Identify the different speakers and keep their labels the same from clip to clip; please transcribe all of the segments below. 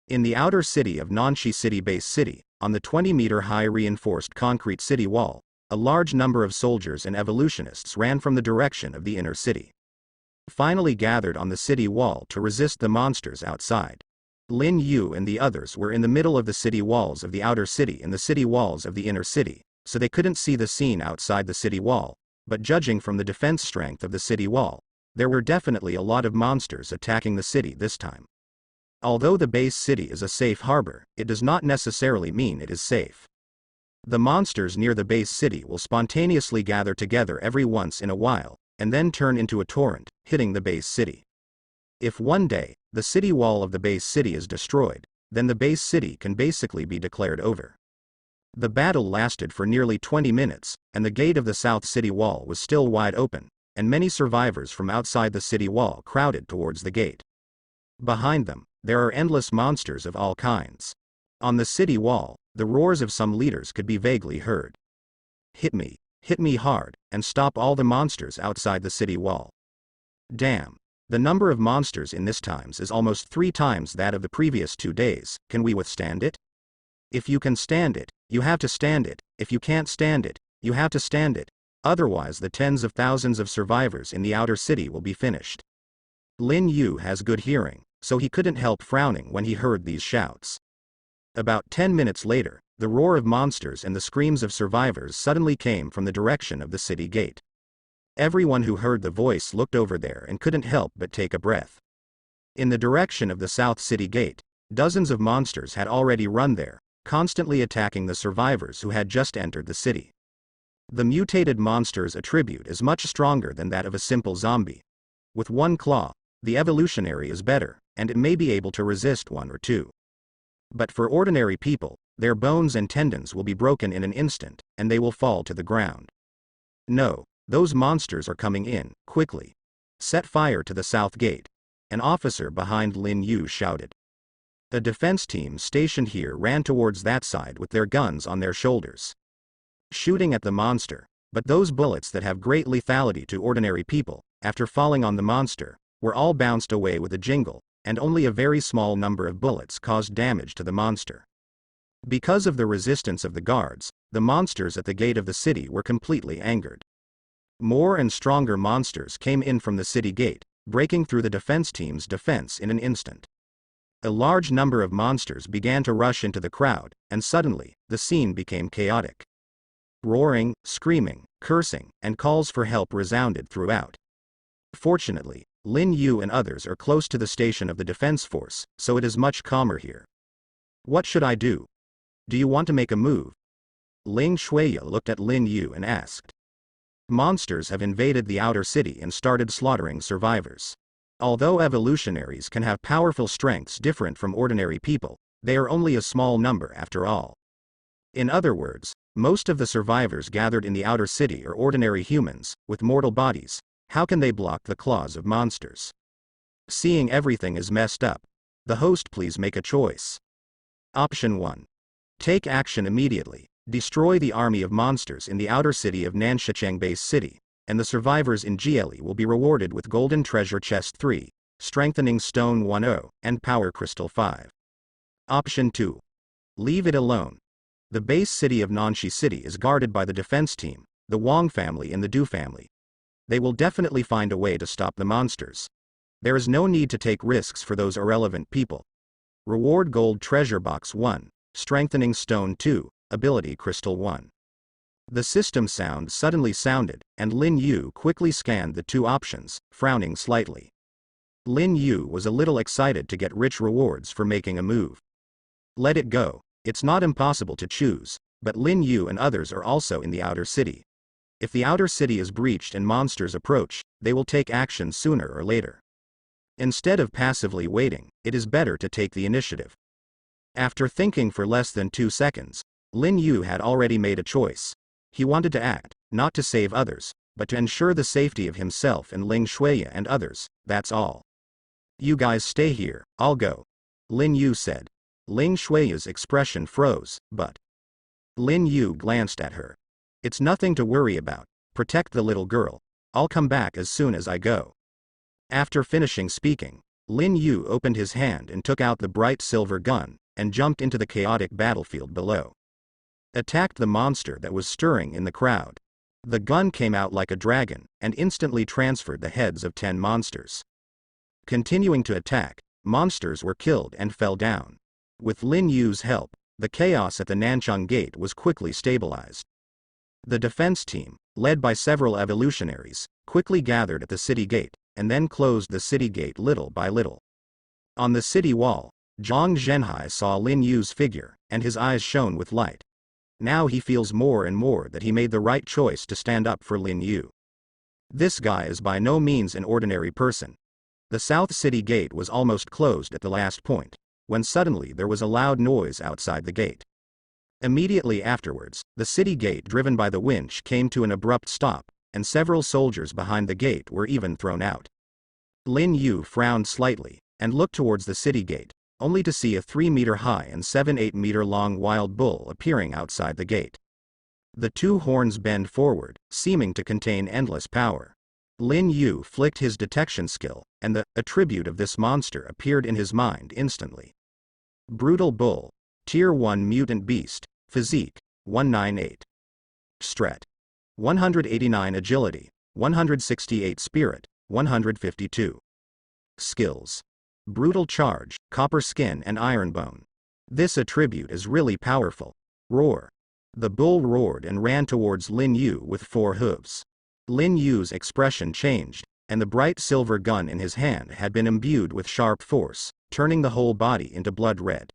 Speaker 1: In the outer city of Nanshi City Base City, on the 20-meter-high reinforced concrete city wall, a large number of soldiers and evolutionists ran from the direction of the inner city. Finally gathered on the city wall to resist the monsters outside. Lin Yu and the others were in the middle of the city walls of the outer city and the city walls of the inner city, so they couldn't see the scene outside the city wall, but judging from the defense strength of the city wall, there were definitely a lot of monsters attacking the city this time. Although the base city is a safe harbor, it does not necessarily mean it is safe. The monsters near the base city will spontaneously gather together every once in a while, and then turn into a torrent, hitting the base city. If one day, the city wall of the base city is destroyed, then the base city can basically be declared over. The battle lasted for nearly 20 minutes, and the gate of the south city wall was still wide open, and many survivors from outside the city wall crowded towards the gate. Behind them, there are endless monsters of all kinds. On the city wall, the roars of some leaders could be vaguely heard. Hit me hard, and stop all the monsters outside the city wall. Damn. The number of monsters in this times is almost 3 times that of the previous 2 days. Can we withstand it? If you can stand it, you have to stand it. If you can't stand it, you have to stand it. Otherwise the tens of thousands of survivors in the outer city will be finished. Lin Yu has good hearing, so he couldn't help frowning when he heard these shouts. About 10 minutes later, the roar of monsters and the screams of survivors suddenly came from the direction of the city gate. Everyone who heard the voice looked over there and couldn't help but take a breath. In the direction of the south city gate, dozens of monsters had already run there, constantly attacking the survivors who had just entered the city. The mutated monster's attribute is much stronger than that of a simple zombie. With 1 claw, the evolutionary is better, and it may be able to resist 1 or 2. But for ordinary people, their bones and tendons will be broken in an instant, and they will fall to the ground. No, those monsters are coming in, quickly. Set fire to the south gate. An officer behind Lin Yu shouted. A defense team stationed here ran towards that side with their guns on their shoulders, shooting at the monster, but those bullets that have great lethality to ordinary people, after falling on the monster, were all bounced away with a jingle, and only a very small number of bullets caused damage to the monster. Because of the resistance of the guards, the monsters at the gate of the city were completely angered. More and stronger monsters came in from the city gate, breaking through the defense team's defense in an instant. A large number of monsters began to rush into the crowd, and suddenly, the scene became chaotic. Roaring, screaming, cursing, and calls for help resounded throughout. Fortunately, Lin Yu and others are close to the station of the defense force, so it is much calmer here. What should I do? Do you want to make a move? Ling Shuiya looked at Lin Yu and asked. Monsters have invaded the outer city and started slaughtering survivors. Although evolutionaries can have powerful strengths different from ordinary people, they are only a small number after all. In other words, most of the survivors gathered in the outer city are ordinary humans, with mortal bodies. How can they block the claws of monsters? Seeing everything is messed up, the host please make a choice. Option 1. Take action immediately. Destroy the army of monsters in the outer city of Nanshicheng Base City, and the survivors in GLE will be rewarded with Golden Treasure Chest 3, Strengthening Stone 10, and Power Crystal 5. Option 2. Leave it alone. The base city of Nanshi City is guarded by the defense team, the Wang family and the Du family. They will definitely find a way to stop the monsters. There is no need to take risks for those irrelevant people. Reward Gold Treasure Box 1, Strengthening Stone 2, Ability Crystal 1. The system sound suddenly sounded, and Lin Yu quickly scanned the 2 options, frowning slightly. Lin Yu was a little excited to get rich rewards for making a move. Let it go. It's not impossible to choose, but Lin Yu and others are also in the outer city. If the outer city is breached and monsters approach, they will take action sooner or later. Instead of passively waiting, it is better to take the initiative. After thinking for less than 2 seconds, Lin Yu had already made a choice. He wanted to act, not to save others, but to ensure the safety of himself and Ling Shuiya and others, that's all. You guys stay here, I'll go. Lin Yu said. Ling Shuiya's expression froze, but Lin Yu glanced at her. It's nothing to worry about, protect the little girl. I'll come back as soon as I go. After finishing speaking, Lin Yu opened his hand and took out the bright silver gun, and jumped into the chaotic battlefield below. Attacked the monster that was stirring in the crowd. The gun came out like a dragon, and instantly transferred the heads of 10 monsters. Continuing to attack, monsters were killed and fell down. With Lin Yu's help, the chaos at the Nanchang Gate was quickly stabilized. The defense team, led by several evolutionaries, quickly gathered at the city gate, and then closed the city gate little by little. On the city wall, Zhang Zhenhai saw Lin Yu's figure, and his eyes shone with light. Now he feels more and more that he made the right choice to stand up for Lin Yu. This guy is by no means an ordinary person. The South City Gate was almost closed at the last point, when suddenly there was a loud noise outside the gate. Immediately afterwards, the city gate driven by the winch came to an abrupt stop, and several soldiers behind the gate were even thrown out. Lin Yu frowned slightly, and looked towards the city gate, only to see a 3-meter-high and 7-8-meter-long wild bull appearing outside the gate. The two horns bend forward, seeming to contain endless power. Lin Yu flicked his detection skill, and the attribute of this monster appeared in his mind instantly. Brutal Bull, Tier 1 Mutant Beast, Physique, 198. Strat. 189 Agility, 168 Spirit, 152. Skills. Brutal Charge, Copper Skin and Iron Bone. This attribute is really powerful. Roar. The bull roared and ran towards Lin Yu with 4 hooves. Lin Yu's expression changed, and the bright silver gun in his hand had been imbued with sharp force, turning the whole body into blood red.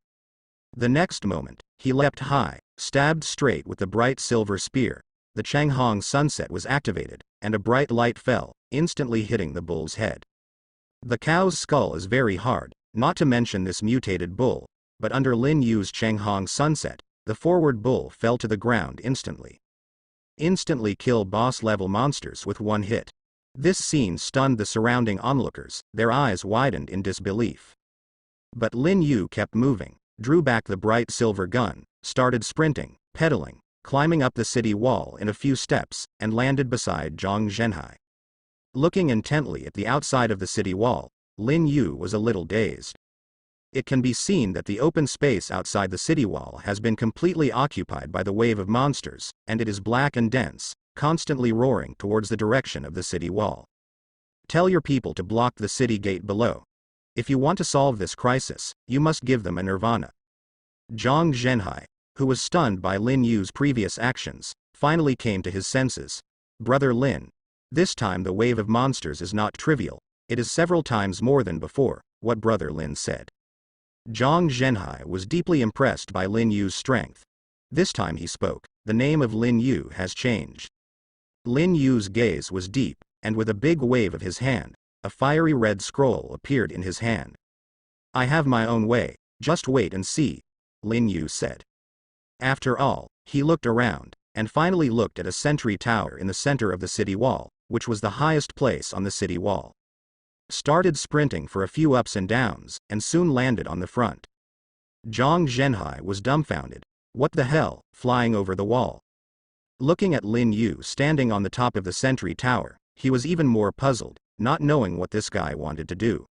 Speaker 1: The next moment, he leapt high, stabbed straight with the bright silver spear. The Changhong Sunset was activated, and a bright light fell, instantly hitting the bull's head. The cow's skull is very hard, not to mention this mutated bull, but under Lin Yu's Changhong Sunset, the forward bull fell to the ground instantly. Instantly kill boss-level monsters with 1 hit. This scene stunned the surrounding onlookers, their eyes widened in disbelief. But Lin Yu kept moving, drew back the bright silver gun, started sprinting, pedaling, climbing up the city wall in a few steps, and landed beside Zhang Zhenhai. Looking intently at the outside of the city wall, Lin Yu was a little dazed. It can be seen that the open space outside the city wall has been completely occupied by the wave of monsters, and it is black and dense, constantly roaring towards the direction of the city wall. Tell your people to block the city gate below. If you want to solve this crisis, you must give them a nirvana. Zhang Zhenhai, who was stunned by Lin Yu's previous actions, finally came to his senses. Brother Lin, this time the wave of monsters is not trivial, it is several times more than before, what Brother Lin said. Zhang Zhenhai was deeply impressed by Lin Yu's strength. This time he spoke, the name of Lin Yu has changed. Lin Yu's gaze was deep, and with a big wave of his hand, a fiery red scroll appeared in his hand. I have my own way, just wait and see, Lin Yu said. After all, he looked around, and finally looked at a sentry tower in the center of the city wall, which was the highest place on the city wall. Started sprinting for a few ups and downs, and soon landed on the front. Zhang Zhenhai was dumbfounded. What the hell, flying over the wall? Looking at Lin Yu standing on the top of the sentry tower, he was even more puzzled, not knowing what this guy wanted to do.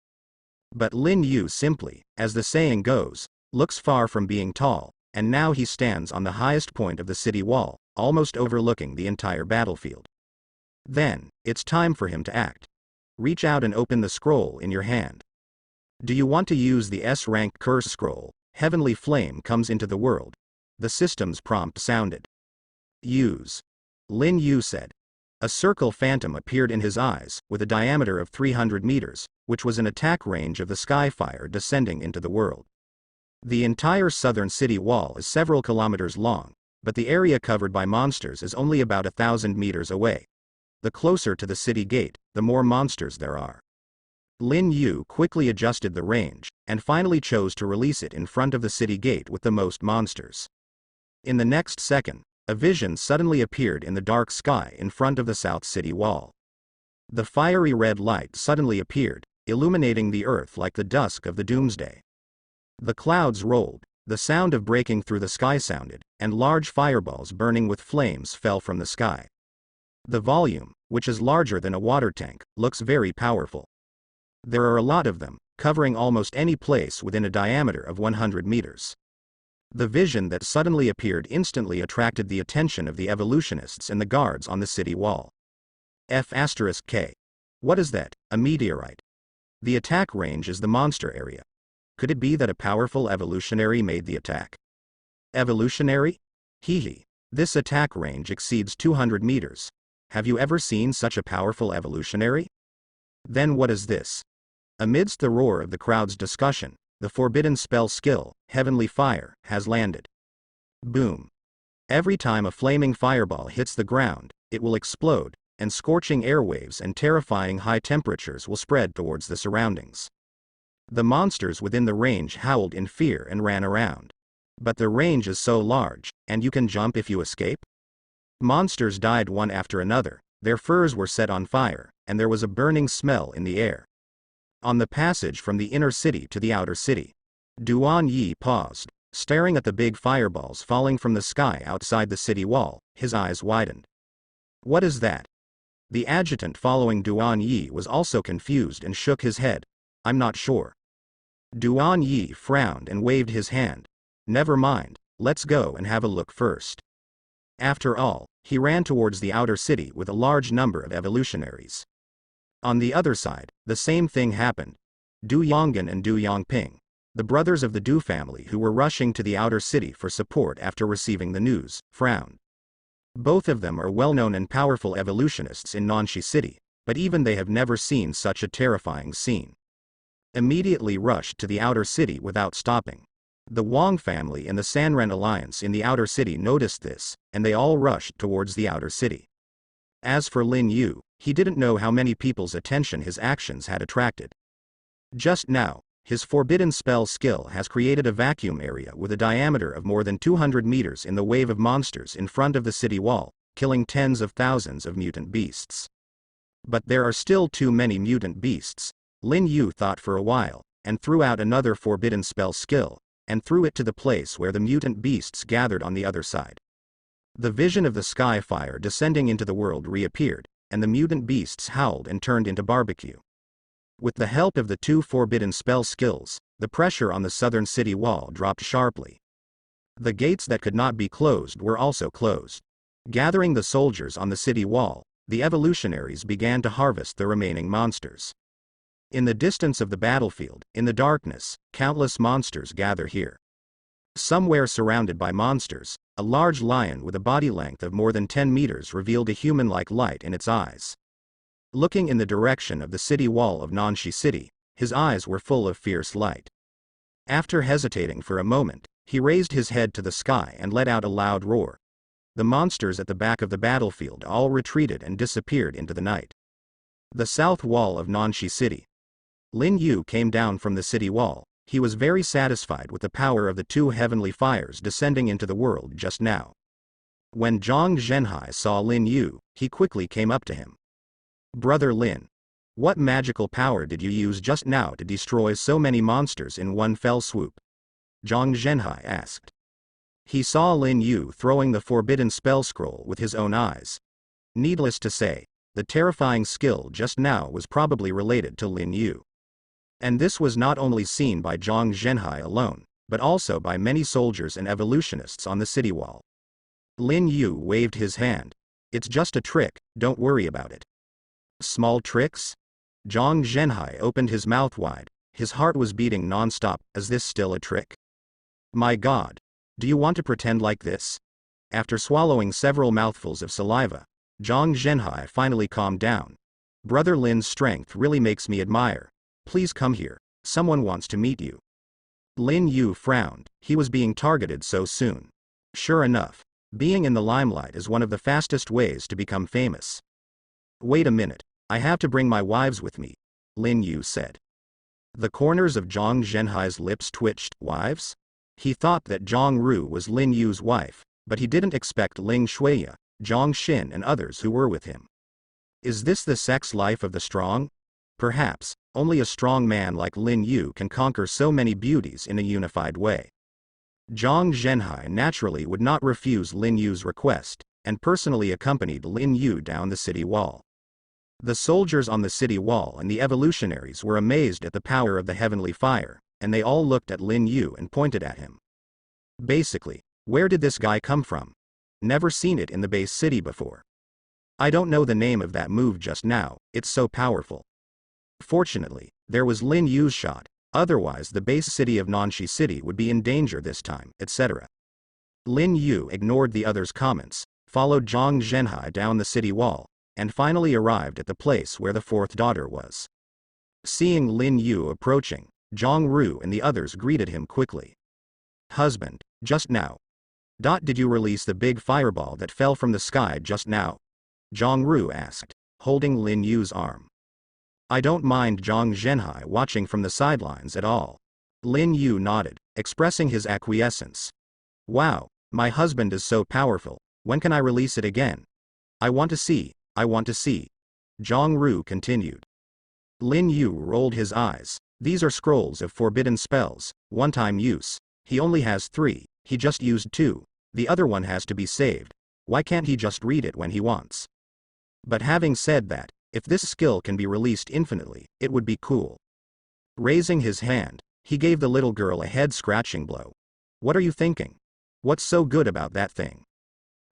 Speaker 1: But Lin Yu simply, as the saying goes, looks far from being tall, and now he stands on the highest point of the city wall, almost overlooking the entire battlefield. Then, it's time for him to act. Reach out and open the scroll in your hand. Do you want to use the S-rank curse scroll? Heavenly flame comes into the world. The system's prompt sounded. Use. Lin Yu said. A circle phantom appeared in his eyes, with a diameter of 300 meters, which was an attack range of the skyfire descending into the world. The entire southern city wall is several kilometers long, but the area covered by monsters is only about 1,000 meters away. The closer to the city gate, the more monsters there are. Lin Yu quickly adjusted the range, and finally chose to release it in front of the city gate with the most monsters. In the next second, a vision suddenly appeared in the dark sky in front of the south city wall. The fiery red light suddenly appeared, illuminating the earth like the dusk of the Doomsday. The clouds rolled, the sound of breaking through the sky sounded, and large fireballs burning with flames fell from the sky. The volume, which is larger than a water tank, looks very powerful. There are a lot of them, covering almost any place within a diameter of 100 meters. The vision that suddenly appeared instantly attracted the attention of the evolutionists and the guards on the city wall. F*K. What is that? A meteorite. The attack range is the monster area. Could it be that a powerful evolutionary made the attack? Evolutionary? Hee. This attack range exceeds 200 meters. Have you ever seen such a powerful evolutionary? Then what is this? Amidst the roar of the crowd's discussion, the forbidden spell skill, Heavenly Fire, has landed. Boom. Every time a flaming fireball hits the ground, it will explode, and scorching airwaves and terrifying high temperatures will spread towards the surroundings. The monsters within the range howled in fear and ran around. But the range is so large, and you can jump if you escape? Monsters died one after another, their furs were set on fire, and there was a burning smell in the air. On the passage from the inner city to the outer city, Duan Yi paused, staring at the big fireballs falling from the sky outside the city wall, his eyes widened. What is that? The adjutant following Duan Yi was also confused and shook his head. I'm not sure. Duan Yi frowned and waved his hand. Never mind, let's go and have a look first. After all, he ran towards the outer city with a large number of evolutionaries. On the other side, the same thing happened. Du Yonggan and Du Yongping, the brothers of the Du family who were rushing to the outer city for support after receiving the news, frowned. Both of them are well-known and powerful evolutionists in Nanxi City, but even they have never seen such a terrifying scene. Immediately rushed to the outer city without stopping. The Wang family and the Sanren alliance in the outer city noticed this, and they all rushed towards the outer city. As for Lin Yu, he didn't know how many people's attention his actions had attracted. Just now, his forbidden spell skill has created a vacuum area with a diameter of more than 200 meters in the wave of monsters in front of the city wall, killing tens of thousands of mutant beasts. But there are still too many mutant beasts. Lin Yu thought for a while, and threw out another forbidden spell skill, and threw it to the place where the mutant beasts gathered on the other side. The vision of the sky fire descending into the world reappeared, and the mutant beasts howled and turned into barbecue. With the help of the two forbidden spell skills, the pressure on the southern city wall dropped sharply. The gates that could not be closed were also closed. Gathering the soldiers on the city wall, the evolutionaries began to harvest the remaining monsters. In the distance of the battlefield, in the darkness, countless monsters gather here. Somewhere surrounded by monsters, a large lion with a body length of more than 10 meters revealed a human-like light in its eyes. Looking in the direction of the city wall of Nanxi City, his eyes were full of fierce light. After hesitating for a moment, he raised his head to the sky and let out a loud roar. The monsters at the back of the battlefield all retreated and disappeared into the night. The south wall of Nanxi City. Lin Yu came down from the city wall. He was very satisfied with the power of the two heavenly fires descending into the world just now. When Zhang Zhenhai saw Lin Yu, he quickly came up to him. Brother Lin, what magical power did you use just now to destroy so many monsters in one fell swoop? Zhang Zhenhai asked. He saw Lin Yu throwing the forbidden spell scroll with his own eyes. Needless to say, the terrifying skill just now was probably related to Lin Yu. And this was not only seen by Zhang Zhenhai alone, but also by many soldiers and evolutionists on the city wall. Lin Yu waved his hand. It's just a trick, don't worry about it. Small tricks? Zhang Zhenhai opened his mouth wide. His heart was beating non-stop. Is this still a trick? My God. Do you want to pretend like this? After swallowing several mouthfuls of saliva, Zhang Zhenhai finally calmed down. Brother Lin's strength really makes me admire. Please come here, someone wants to meet you. Lin Yu frowned, he was being targeted so soon. Sure enough, being in the limelight is one of the fastest ways to become famous. Wait a minute, I have to bring my wives with me, Lin Yu said. The corners of Zhang Zhenhai's lips twitched. Wives? He thought that Zhang Ru was Lin Yu's wife, but he didn't expect Ling Shuiya, Zhang Xin and others who were with him. Is this the sex life of the strong? Perhaps, only a strong man like Lin Yu can conquer so many beauties in a unified way. Zhang Zhenhai naturally would not refuse Lin Yu's request, and personally accompanied Lin Yu down the city wall. The soldiers on the city wall and the evolutionaries were amazed at the power of the heavenly fire, and they all looked at Lin Yu and pointed at him. Basically, where did this guy come from? Never seen it in the base city before. I don't know the name of that move just now, it's so powerful. Fortunately, there was Lin Yu's shot, otherwise the base city of Nanshi City would be in danger this time, etc. Lin Yu ignored the others' comments, followed Zhang Zhenhai down the city wall, and finally arrived at the place where the fourth daughter was. Seeing Lin Yu approaching, Zhang Ru and the others greeted him quickly. Husband, just now. Did you release the big fireball that fell from the sky just now? Zhang Ru asked, holding Lin Yu's arm. I don't mind Zhang Zhenhai watching from the sidelines at all. Lin Yu nodded, expressing his acquiescence. Wow, my husband is so powerful, when can I release it again? I want to see, I want to see. Zhang Ru continued. Lin Yu rolled his eyes. These are scrolls of forbidden spells, one-time use. He only has 3, he just used 2. The other one has to be saved. Why can't he just read it when he wants? But having said that, if this skill can be released infinitely, it would be cool. Raising his hand, he gave the little girl a head-scratching blow. What are you thinking? What's so good about that thing?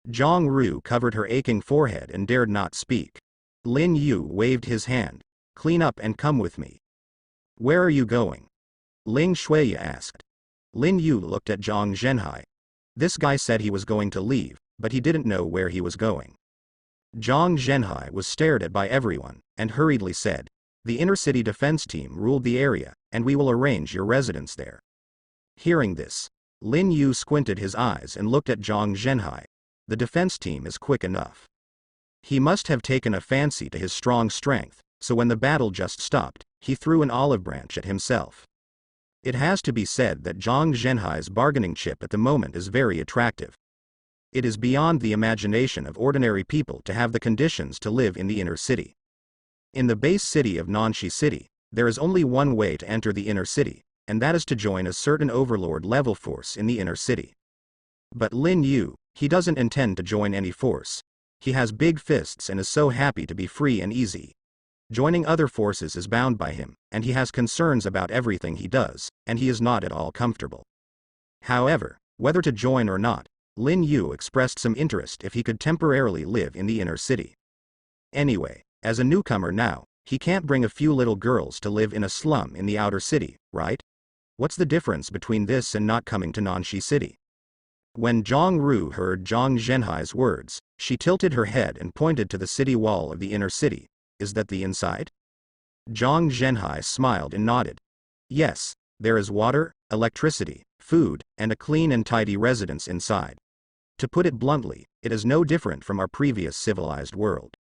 Speaker 1: Zhang Ru covered her aching forehead and dared not speak. Lin Yu waved his hand. Clean up and come with me. Where are you going? Ling Shuiya asked. Lin Yu looked at Zhang Zhenhai. This guy said he was going to leave, but he didn't know where he was going. Zhang Zhenhai was stared at by everyone, and hurriedly said, the inner city defense team ruled the area, and we will arrange your residence there. Hearing this, Lin Yu squinted his eyes and looked at Zhang Zhenhai. The defense team is quick enough. He must have taken a fancy to his strong strength, so when the battle just stopped, he threw an olive branch at himself. It has to be said that Zhang Zhenhai's bargaining chip at the moment is very attractive. It is beyond the imagination of ordinary people to have the conditions to live in the inner city. In the base city of Nanshi City, there is only one way to enter the inner city, and that is to join a certain overlord level force in the inner city. But Lin Yu, he doesn't intend to join any force. He has big fists and is so happy to be free and easy. Joining other forces is bound by him, and he has concerns about everything he does, and he is not at all comfortable. However, whether to join or not, Lin Yu expressed some interest if he could temporarily live in the inner city. Anyway, as a newcomer now, he can't bring a few little girls to live in a slum in the outer city, right? What's the difference between this and not coming to Nanshi City? When Zhang Ru heard Zhang Zhenhai's words, she tilted her head and pointed to the city wall of the inner city. Is that the inside? Zhang Zhenhai smiled and nodded. Yes, there is water, electricity, food, and a clean and tidy residence inside. To put it bluntly, it is no different from our previous civilized world.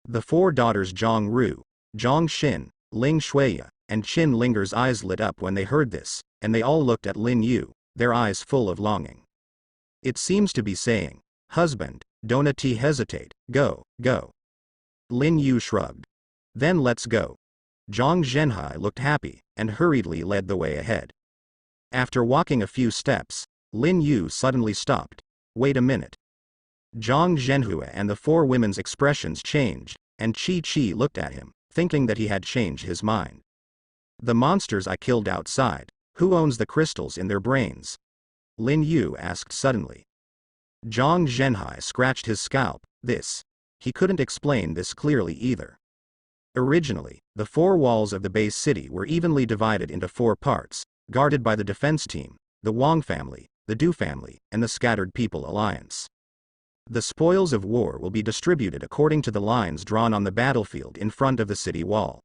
Speaker 1: The 4 daughters Zhang Ru, Zhang Xin, Ling Shuiya, and Qin Linger's eyes lit up when they heard this, and they all looked at Lin Yu, their eyes full of longing. It seems to be saying, husband, don't hesitate, go, go. Lin Yu shrugged. Then let's go. Zhang Zhenhai looked happy, and hurriedly led the way ahead. After walking a few steps, Lin Yu suddenly stopped. Wait a minute. Zhang Zhenhua and the 4 women's expressions changed, and Chi looked at him, thinking that he had changed his mind. The monsters I killed outside, who owns the crystals in their brains? Lin Yu asked suddenly. Zhang Zhenhai scratched his scalp. He couldn't explain this clearly either. Originally, the 4 walls of the base city were evenly divided into 4 parts, guarded by the defense team, the Wang family, the Du family, and the Scattered People Alliance. The spoils of war will be distributed according to the lines drawn on the battlefield in front of the city wall.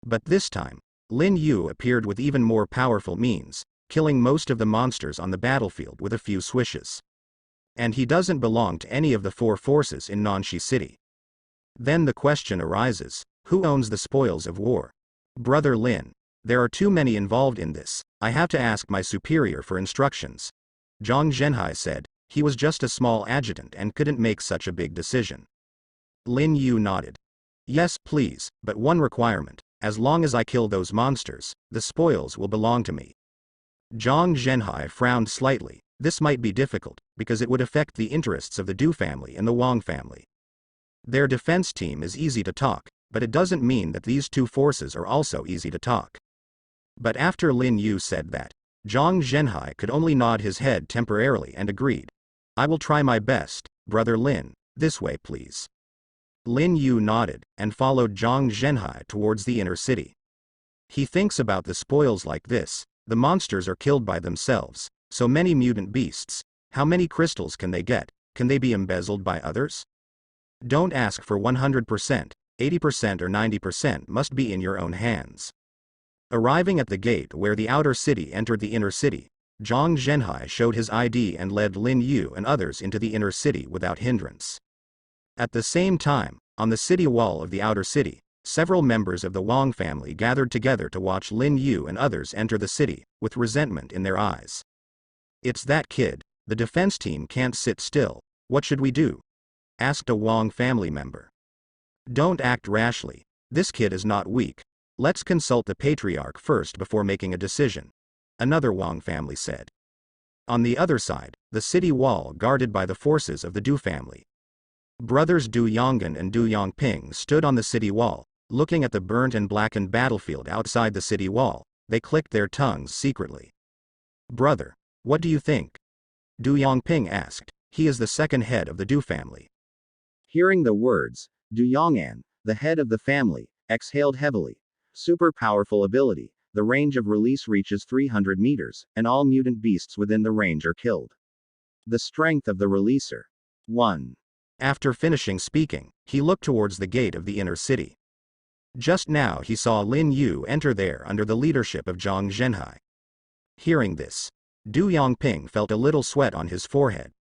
Speaker 1: But this time, Lin Yu appeared with even more powerful means, killing most of the monsters on the battlefield with a few swishes. And he doesn't belong to any of the 4 forces in Nanshi City. Then the question arises, who owns the spoils of war? Brother Lin, there are too many involved in this, I have to ask my superior for instructions. Zhang Zhenhai said, he was just a small adjutant and couldn't make such a big decision. Lin Yu nodded. Yes please, but one requirement, as long as I kill those monsters, the spoils will belong to me. Zhang Zhenhai frowned slightly. This might be difficult, because it would affect the interests of the Du family and the Wang family. Their defense team is easy to talk, but it doesn't mean that these two forces are also easy to talk. But after Lin Yu said that, Zhang Zhenhai could only nod his head temporarily and agreed. I will try my best, Brother Lin, this way please. Lin Yu nodded, and followed Zhang Zhenhai towards the inner city. He thinks about the spoils like this, the monsters are killed by themselves, so many mutant beasts, how many crystals can they get, can they be embezzled by others? Don't ask for 100%, 80% or 90% must be in your own hands. Arriving at the gate where the outer city entered the inner city, Zhang Zhenhai showed his ID and led Lin Yu and others into the inner city without hindrance. At the same time, on the city wall of the outer city, several members of the Wang family gathered together to watch Lin Yu and others enter the city, with resentment in their eyes. It's that kid, the defense team can't sit still, what should we do? Asked a Wang family member. Don't act rashly, this kid is not weak. Let's consult the patriarch first before making a decision, another Wang family said. On the other side, the city wall guarded by the forces of the Du family. Brothers Du Yonggan and Du Yongping stood on the city wall, looking at the burnt and blackened battlefield outside the city wall. They clicked their tongues secretly. Brother, what do you think? Du Yongping asked. He is the second head of the Du family. Hearing the words, Du Yong'an, the head of the family, exhaled heavily. Super powerful ability, the range of release reaches 300 meters, and all mutant beasts within the range are killed. The strength of the releaser. 1. After finishing speaking, he looked towards the gate of the inner city. Just now he saw Lin Yu enter there under the leadership of Zhang Zhenhai. Hearing this, Du Yongping felt a little sweat on his forehead.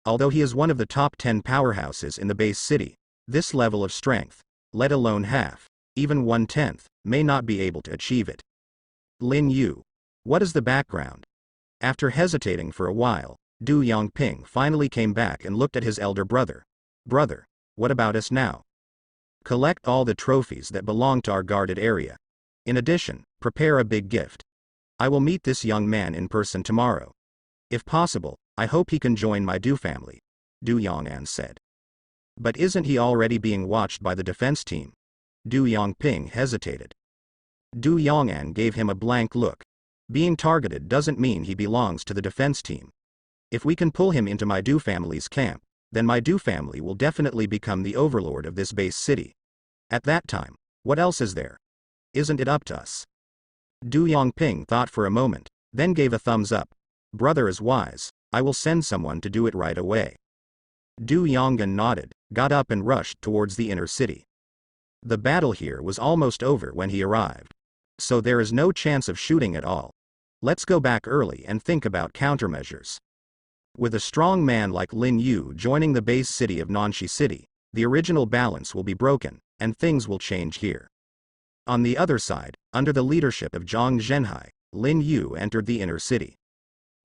Speaker 1: Although he is one of the top 10 powerhouses in the base city, this level of strength, let alone half, even 1/10, may not be able to achieve it. Lin Yu. What is the background? After hesitating for a while, Du Yongping finally came back and looked at his elder brother. Brother, what about us now? Collect all the trophies that belong to our guarded area. In addition, prepare a big gift. I will meet this young man in person tomorrow. If possible, I hope he can join my Du family, Du Yong'an said. But isn't he already being watched by the defense team? Du Yongping hesitated. Du Yong'an gave him a blank look. Being targeted doesn't mean he belongs to the defense team. If we can pull him into my Du family's camp, then my Du family will definitely become the overlord of this base city. At that time, what else is there? Isn't it up to us? Du Yongping thought for a moment, then gave a thumbs up. Brother is wise, I will send someone to do it right away. Du Yonggan nodded, got up and rushed towards the inner city. The battle here was almost over when he arrived. So there is no chance of shooting at all. Let's go back early and think about countermeasures. With a strong man like Lin Yu joining the base city of Nanxi City, the original balance will be broken, and things will change here. On the other side, under the leadership of Zhang Zhenhai, Lin Yu entered the inner city.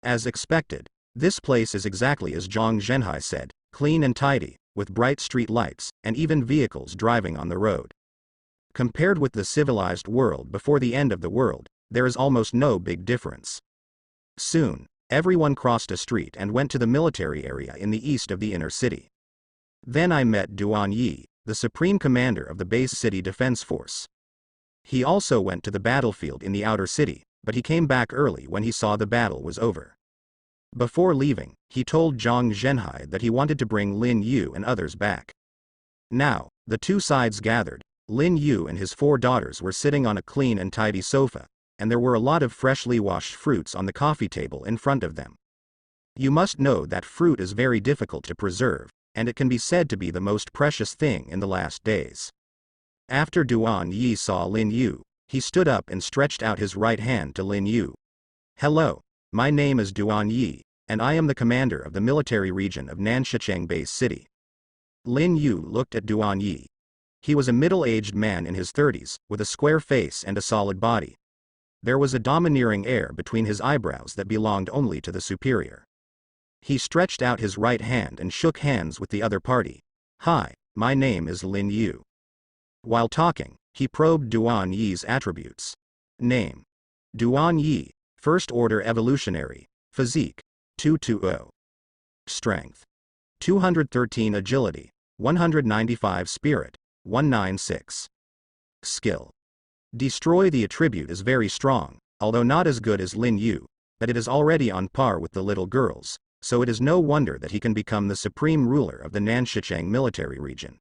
Speaker 1: As expected, this place is exactly as Zhang Zhenhai said, clean and tidy, with bright street lights, and even vehicles driving on the road. Compared with the civilized world before the end of the world, there is almost no big difference. Soon, everyone crossed a street and went to the military area in the east of the inner city. Then I met Duan Yi, the supreme commander of the base city defense force. He also went to the battlefield in the outer city, but he came back early when he saw the battle was over. Before leaving, he told Zhang Zhenhai that he wanted to bring Lin Yu and others back. Now, the two sides gathered. Lin Yu and his 4 daughters were sitting on a clean and tidy sofa, and there were a lot of freshly washed fruits on the coffee table in front of them. You must know that fruit is very difficult to preserve, and it can be said to be the most precious thing in the last days. After Duan Yi saw Lin Yu, he stood up and stretched out his right hand to Lin Yu. Hello, my name is Duan Yi, and I am the commander of the military region of Nanshicheng Base City. Lin Yu looked at Duan Yi. He was a middle-aged man in his 30s, with a square face and a solid body. There was a domineering air between his eyebrows that belonged only to the superior. He stretched out his right hand and shook hands with the other party. Hi, my name is Lin Yu. While talking, he probed Duan Yi's attributes. Name: Duan Yi, First Order Evolutionary, Physique, 220. Strength: 213 Agility, 195 Spirit, 196. Skill. Destroy the attribute is very strong, although not as good as Lin Yu, but it is already on par with the little girls, so it is no wonder that he can become the supreme ruler of the Nanshichang military region.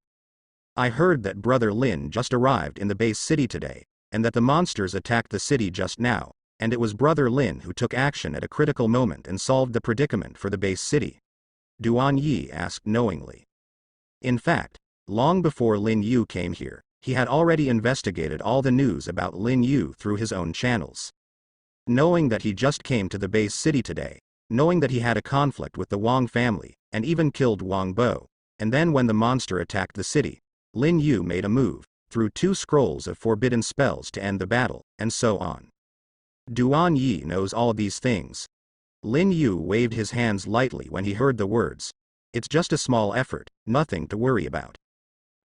Speaker 1: I heard that Brother Lin just arrived in the base city today, and that the monsters attacked the city just now, and it was Brother Lin who took action at a critical moment and solved the predicament for the base city. Duan Yi asked knowingly. In fact, long before Lin Yu came here, he had already investigated all the news about Lin Yu through his own channels. Knowing that he just came to the base city today, knowing that he had a conflict with the Wang family, and even killed Wang Bo, and then when the monster attacked the city, Lin Yu made a move, threw 2 scrolls of forbidden spells to end the battle, and so on. Duan Yi knows all these things. Lin Yu waved his hands lightly when he heard the words. It's just a small effort, nothing to worry about.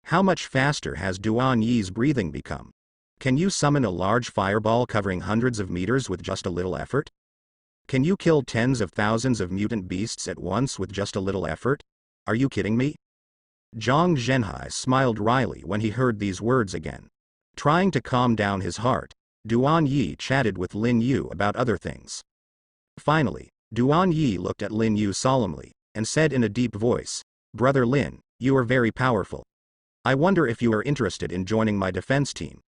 Speaker 1: How much faster has Duan Yi's breathing become? Can you summon a large fireball covering hundreds of meters with just a little effort? Can you kill tens of thousands of mutant beasts at once with just a little effort? Are you kidding me? Zhang Zhenhai smiled wryly when he heard these words again. Trying to calm down his heart, Duan Yi chatted with Lin Yu about other things. Finally, Duan Yi looked at Lin Yu solemnly, and said in a deep voice, Brother Lin, you are very powerful. I wonder if you are interested in joining my defense team.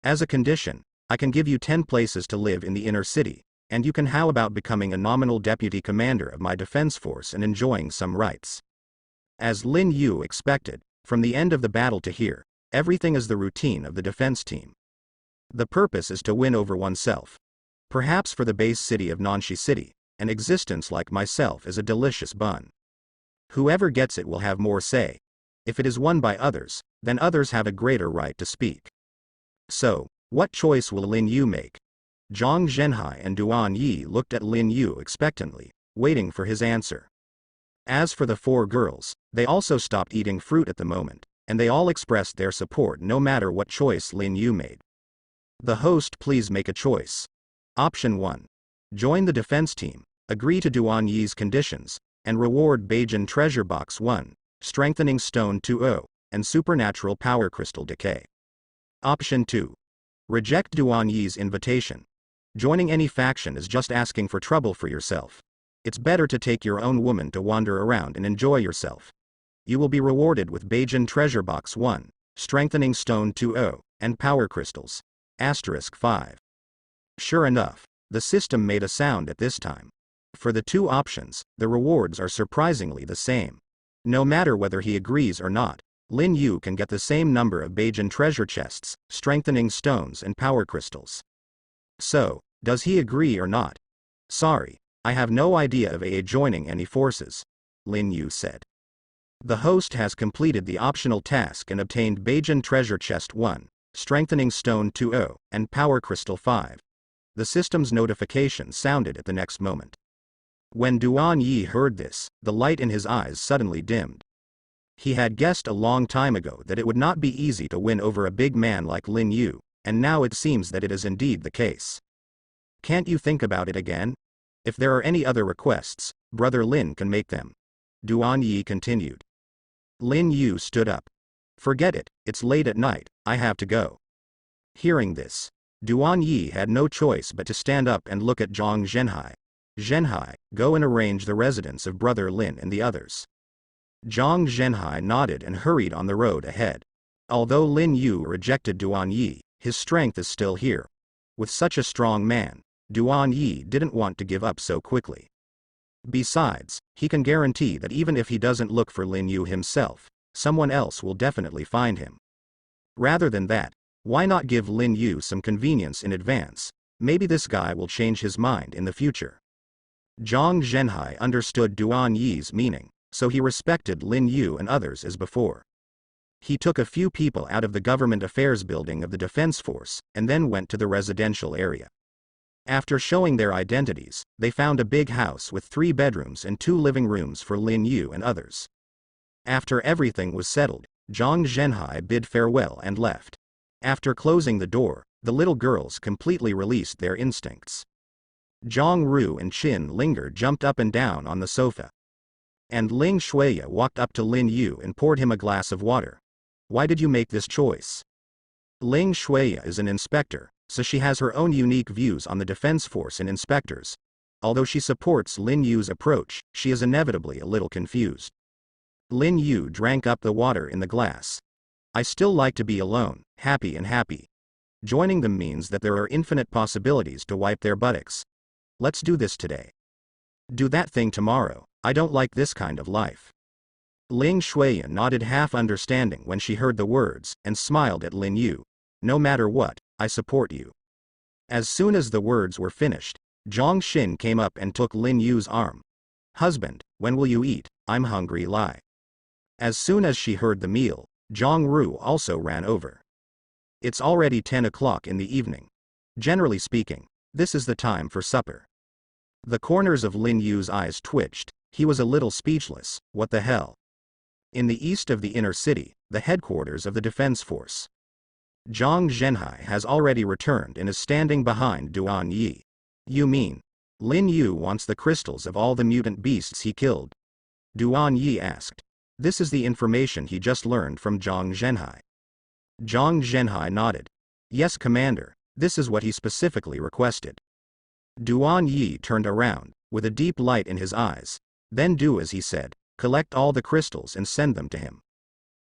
Speaker 1: As a condition, I can give you 10 places to live in the inner city, and you can how about becoming a nominal deputy commander of my defense force and enjoying some rights. As Lin Yu expected, from the end of the battle to here, everything is the routine of the defense team. The purpose is to win over oneself. Perhaps for the base city of Nanshi City, an existence like myself is a delicious bun. Whoever gets it will have more say. If it is won by others, then others have a greater right to speak. So, what choice will Lin Yu make? Zhang Zhenhai and Duan Yi looked at Lin Yu expectantly, waiting for his answer. As for the 4 girls, they also stopped eating fruit at the moment, and they all expressed their support no matter what choice Lin Yu made. The host, please make a choice. Option 1. Join the defense team, agree to Duan Yi's conditions, and reward Beijing Treasure Box 1, Strengthening Stone 2.0, and Supernatural Power Crystal Decay. Option 2. Reject Duan Yi's invitation. Joining any faction is just asking for trouble for yourself. It's better to take your own woman to wander around and enjoy yourself. You will be rewarded with Beijing Treasure Box 1, Strengthening Stone 2.0, and Power Crystals. *5. Sure enough, the system made a sound at this time. For the 2 options, the rewards are surprisingly the same. No matter whether he agrees or not, Lin Yu can get the same number of Beijing treasure chests, strengthening stones and power crystals. So, does he agree or not? Sorry, I have no idea of joining any forces, Lin Yu said. The host has completed the optional task and obtained Beijing treasure chest 1, Strengthening Stone 2.0, and Power Crystal 5. The system's notification sounded at the next moment. When Duan Yi heard this, the light in his eyes suddenly dimmed. He had guessed a long time ago that it would not be easy to win over a big man like Lin Yu, and now it seems that it is indeed the case. Can't you think about it again? If there are any other requests, Brother Lin can make them. Duan Yi continued. Lin Yu stood up. Forget it, it's late at night, I have to go. Hearing this, Duan Yi had no choice but to stand up and look at Zhang Zhenhai. Zhenhai, go and arrange the residence of Brother Lin and the others. Zhang Zhenhai nodded and hurried on the road ahead. Although Lin Yu rejected Duan Yi, his strength is still here. With such a strong man, Duan Yi didn't want to give up so quickly. Besides, he can guarantee that even if he doesn't look for Lin Yu himself, someone else will definitely find him. Rather than that, why not give Lin Yu some convenience in advance? Maybe this guy will change his mind in the future. Zhang Zhenhai understood Duan Yi's meaning, so he respected Lin Yu and others as before. He took a few people out of the government affairs building of the defense force, and then went to the residential area. After showing their identities, they found a big house with 3 bedrooms and 2 living rooms for Lin Yu and others. After everything was settled, Zhang Zhenhai bid farewell and left. After closing the door, the little girls completely released their instincts. Zhang Ru and Qin Linger jumped up and down on the sofa. And Ling Shuya walked up to Lin Yu and poured him a glass of water. Why did you make this choice? Ling Shuya is an inspector, so she has her own unique views on the defense force and inspectors. Although she supports Lin Yu's approach, she is inevitably a little confused. Lin Yu drank up the water in the glass. I still like to be alone, happy and happy. Joining them means that there are infinite possibilities to wipe their buttocks. Let's do this today. Do that thing tomorrow. I don't like this kind of life. Ling Shuya nodded half understanding when she heard the words, and smiled at Lin Yu. No matter what, I support you. As soon as the words were finished, Zhang Xin came up and took Lin Yu's arm. Husband, when will you eat? I'm hungry. Lie. As soon as she heard the meal, Zhang Ru also ran over. It's already 10 o'clock in the evening. Generally speaking, this is the time for supper. The corners of Lin Yu's eyes twitched. He was a little speechless. What the hell? In the east of the inner city, the headquarters of the defense force, Zhang Zhenhai has already returned and is standing behind Duan Yi. You mean, Lin Yu wants the crystals of all the mutant beasts he killed? Duan Yi asked. This is the information he just learned from Zhang Zhenhai. Zhang Zhenhai nodded. Yes, Commander, this is what he specifically requested. Duan Yi turned around, with a deep light in his eyes. Then do as he said, collect all the crystals and send them to him.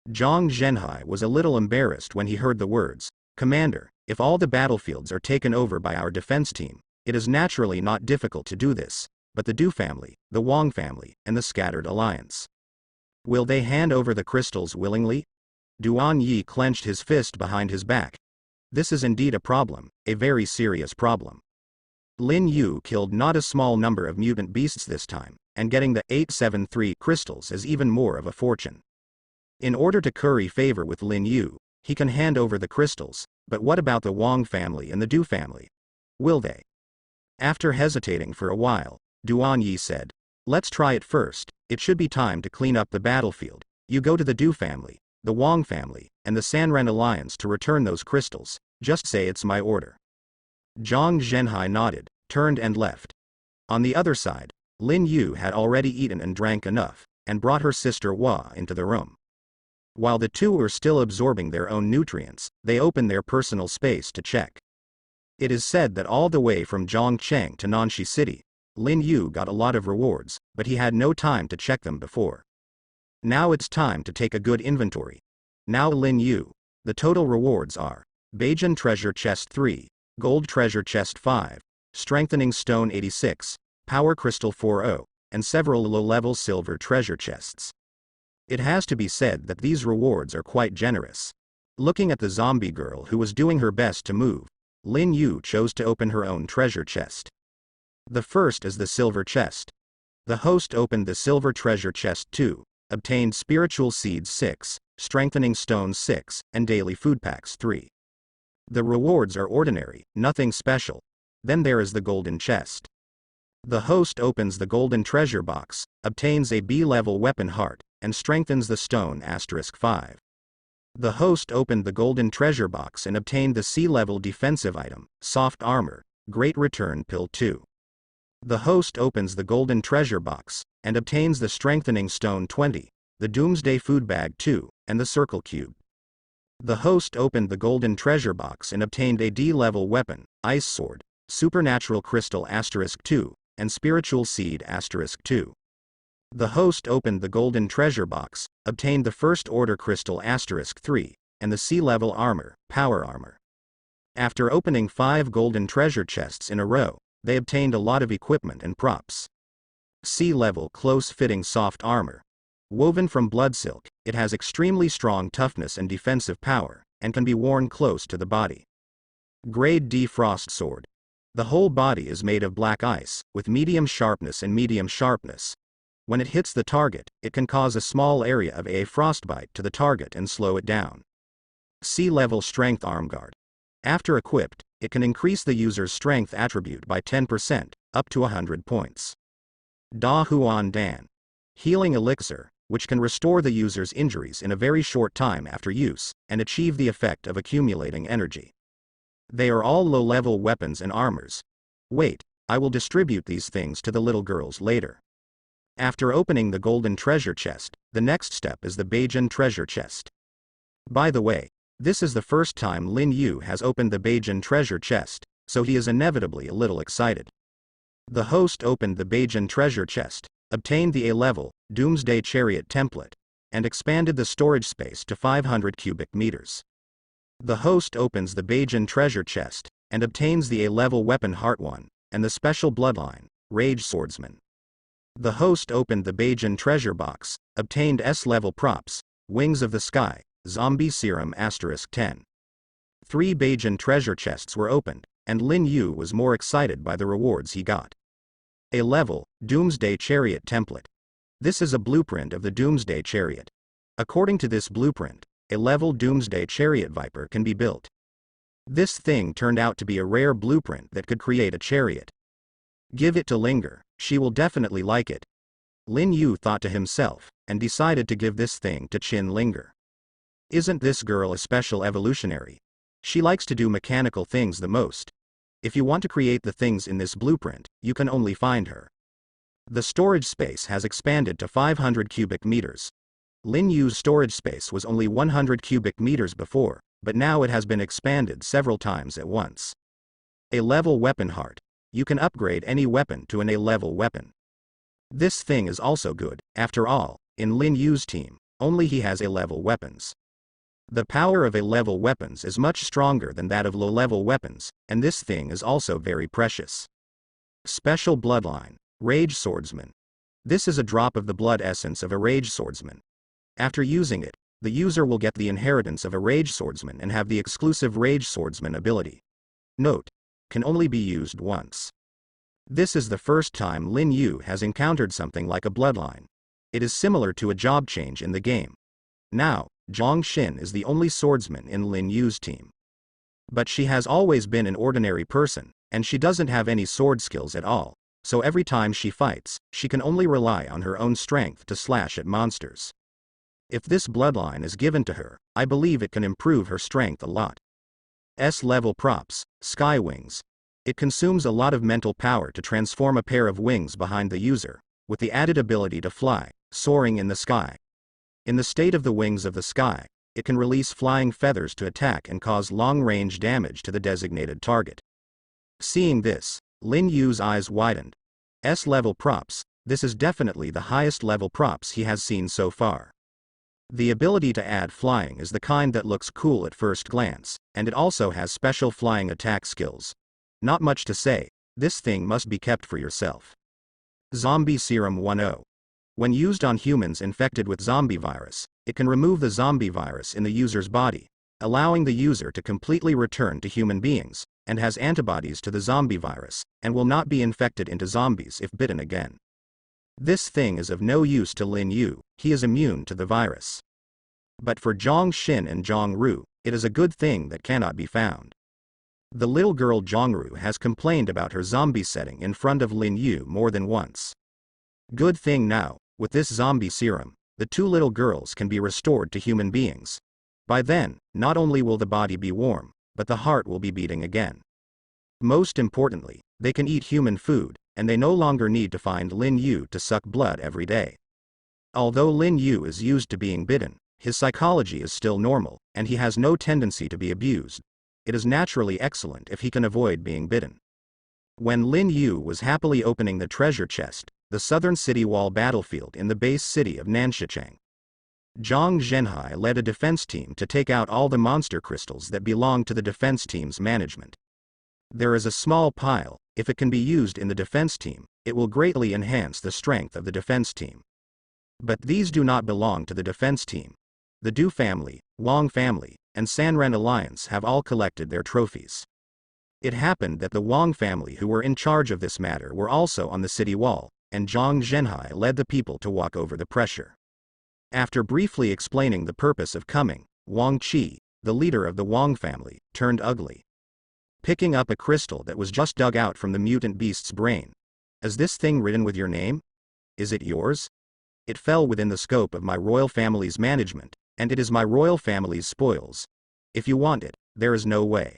Speaker 1: Zhang Zhenhai was a little embarrassed when he heard the words, Commander, if all the battlefields are taken over by our defense team, it is naturally not difficult to do this, but the Du family, the Wang family, and the Scattered Alliance. Will they hand over the crystals willingly? Duan Yi clenched his fist behind his back. This is indeed a problem, a very serious problem. Lin Yu killed not a small number of mutant beasts this time, and getting the 873 crystals is even more of a fortune. In order to curry favor with Lin Yu, he can hand over the crystals, but what about the Wang family and the Du family? Will they? After hesitating for a while, Duan Yi said, let's try it first. It should be time to clean up the battlefield. You go to the Du family, the Wang family, and the Sanren Alliance to return those crystals. Just say it's my order. Zhang Zhenhai nodded, turned and left. On the other side, Lin Yu had already eaten and drank enough, and brought her sister Hua into the room. While the two were still absorbing their own nutrients, they opened their personal space to check. It is said that all the way from Zhongcheng to Nanxi City, Lin Yu got a lot of rewards, but he had no time to check them before. Now it's time to take a good inventory. Now Lin Yu, the total rewards are, Bajan Treasure Chest 3, Gold Treasure Chest 5, Strengthening Stone 86, Power Crystal 40, and several low-level silver treasure chests. It has to be said that these rewards are quite generous. Looking at the zombie girl who was doing her best to move, Lin Yu chose to open her own treasure chest. The first is the silver chest. The host opened the silver treasure chest 2, obtained spiritual seeds 6, strengthening stones 6, and daily food packs 3. The rewards are ordinary, nothing special. Then there is the golden chest. The host opens the golden treasure box, obtains a B-level weapon heart, and strengthens the stone *5. The host opened the golden treasure box and obtained the C-level defensive item, soft armor, great return pill 2. The host opens the golden treasure box, and obtains the strengthening stone 20, the Doomsday food bag 2, and the circle cube. The host opened the golden treasure box and obtained a D-level weapon, ice sword, supernatural crystal *2, and spiritual seed *2. The host opened the golden treasure box, obtained the first order crystal *3, and the C-level armor, power armor. After opening 5 golden treasure chests in a row, they obtained a lot of equipment and props. C-level close-fitting soft armor. Woven from blood silk, it has extremely strong toughness and defensive power, and can be worn close to the body. Grade D frost sword. The whole body is made of black ice, with medium sharpness and medium sharpness. When it hits the target, it can cause a small area of a frostbite to the target and slow it down. C-level strength armguard. After equipped, it can increase the user's strength attribute by 10%, up to 100 points. Da Huan Dan. Healing elixir, which can restore the user's injuries in a very short time after use, and achieve the effect of accumulating energy. They are all low-level weapons and armors. Wait, I will distribute these things to the little girls later. After opening the golden treasure chest, the next step is the Bajan treasure chest. By the way, This is the first time Lin Yu has opened the Beijing treasure chest, so he is inevitably a little excited. The host opened the Beijing treasure chest, obtained the A-level Doomsday chariot template, and expanded the storage space to 500 cubic meters. The host opens the Beijing treasure chest, and obtains the A-level weapon Heart 1, and the special bloodline, Rage Swordsman. The host opened the Beijing treasure box, obtained S-level props, Wings of the Sky, Zombie Serum *10. 3 Beijing treasure chests were opened, and Lin Yu was more excited by the rewards he got. A-level Doomsday chariot template. This is a blueprint of the Doomsday chariot. According to this blueprint, a level Doomsday chariot Viper can be built. This thing turned out to be a rare blueprint that could create a chariot. Give it to Linger, she will definitely like it. Lin Yu thought to himself, and decided to give this thing to Qin Linger. Isn't this girl a special evolutionary? She likes to do mechanical things the most. If you want to create the things in this blueprint, you can only find her. The storage space has expanded to 500 cubic meters. Lin Yu's storage space was only 100 cubic meters before, but now it has been expanded several times at once. A-level weapon Heart. You can upgrade any weapon to an A-level weapon. This thing is also good, after all, in Lin Yu's team, only he has A-level weapons. The power of A-level weapons is much stronger than that of low-level weapons, and this thing is also very precious. Special bloodline, Rage Swordsman. This is a drop of the blood essence of a Rage Swordsman. After using it, the user will get the inheritance of a Rage Swordsman and have the exclusive Rage Swordsman ability. Note: can only be used once. This is the first time Lin Yu has encountered something like a bloodline. It is similar to a job change in the game. Now, Zhang Xin is the only swordsman in Lin Yu's team. But she has always been an ordinary person, and she doesn't have any sword skills at all, so every time she fights, she can only rely on her own strength to slash at monsters. If this bloodline is given to her, I believe it can improve her strength a lot. S-level props, Sky Wings. It consumes a lot of mental power to transform a pair of wings behind the user, with the added ability to fly, soaring in the sky. In the state of the wings of the sky, it can release flying feathers to attack and cause long-range damage to the designated target. Seeing this, Lin Yu's eyes widened. S-level props, this is definitely the highest level props he has seen so far. The ability to add flying is the kind that looks cool at first glance, and it also has special flying attack skills. Not much to say, this thing must be kept for yourself. Zombie Serum 10. When used on humans infected with zombie virus, it can remove the zombie virus in the user's body, allowing the user to completely return to human beings, and has antibodies to the zombie virus, and will not be infected into zombies if bitten again. This thing is of no use to Lin Yu, he is immune to the virus. But for Zhang Xin and Zhang Ru, it is a good thing that cannot be found. The little girl Zhang Ru has complained about her zombie setting in front of Lin Yu more than once. Good thing now, with this zombie serum, the 2 little girls can be restored to human beings. By then, not only will the body be warm, but the heart will be beating again. Most importantly, they can eat human food, and they no longer need to find Lin Yu to suck blood every day. Although Lin Yu is used to being bitten, his psychology is still normal, and he has no tendency to be abused. It is naturally excellent if he can avoid being bitten. When Lin Yu was happily opening the treasure chest, the southern city wall battlefield in the base city of Nanshichang, Zhang Zhenhai led a defense team to take out all the monster crystals that belonged to the defense team's management. There is a small pile. If it can be used in the defense team, it will greatly enhance the strength of the defense team. But these do not belong to the defense team. The Du family, Wang family, and Sanren Alliance have all collected their trophies. It happened that the Wang family who were in charge of this matter were also on the city wall, and Zhang Zhenhai led the people to walk over the pressure. After briefly explaining the purpose of coming, Wang Qi, the leader of the Wang family, turned ugly. Picking up a crystal that was just dug out from the mutant beast's brain. Is this thing written with your name? Is it yours? It fell within the scope of my royal family's management, and it is my royal family's spoils. If you want it, there is no way.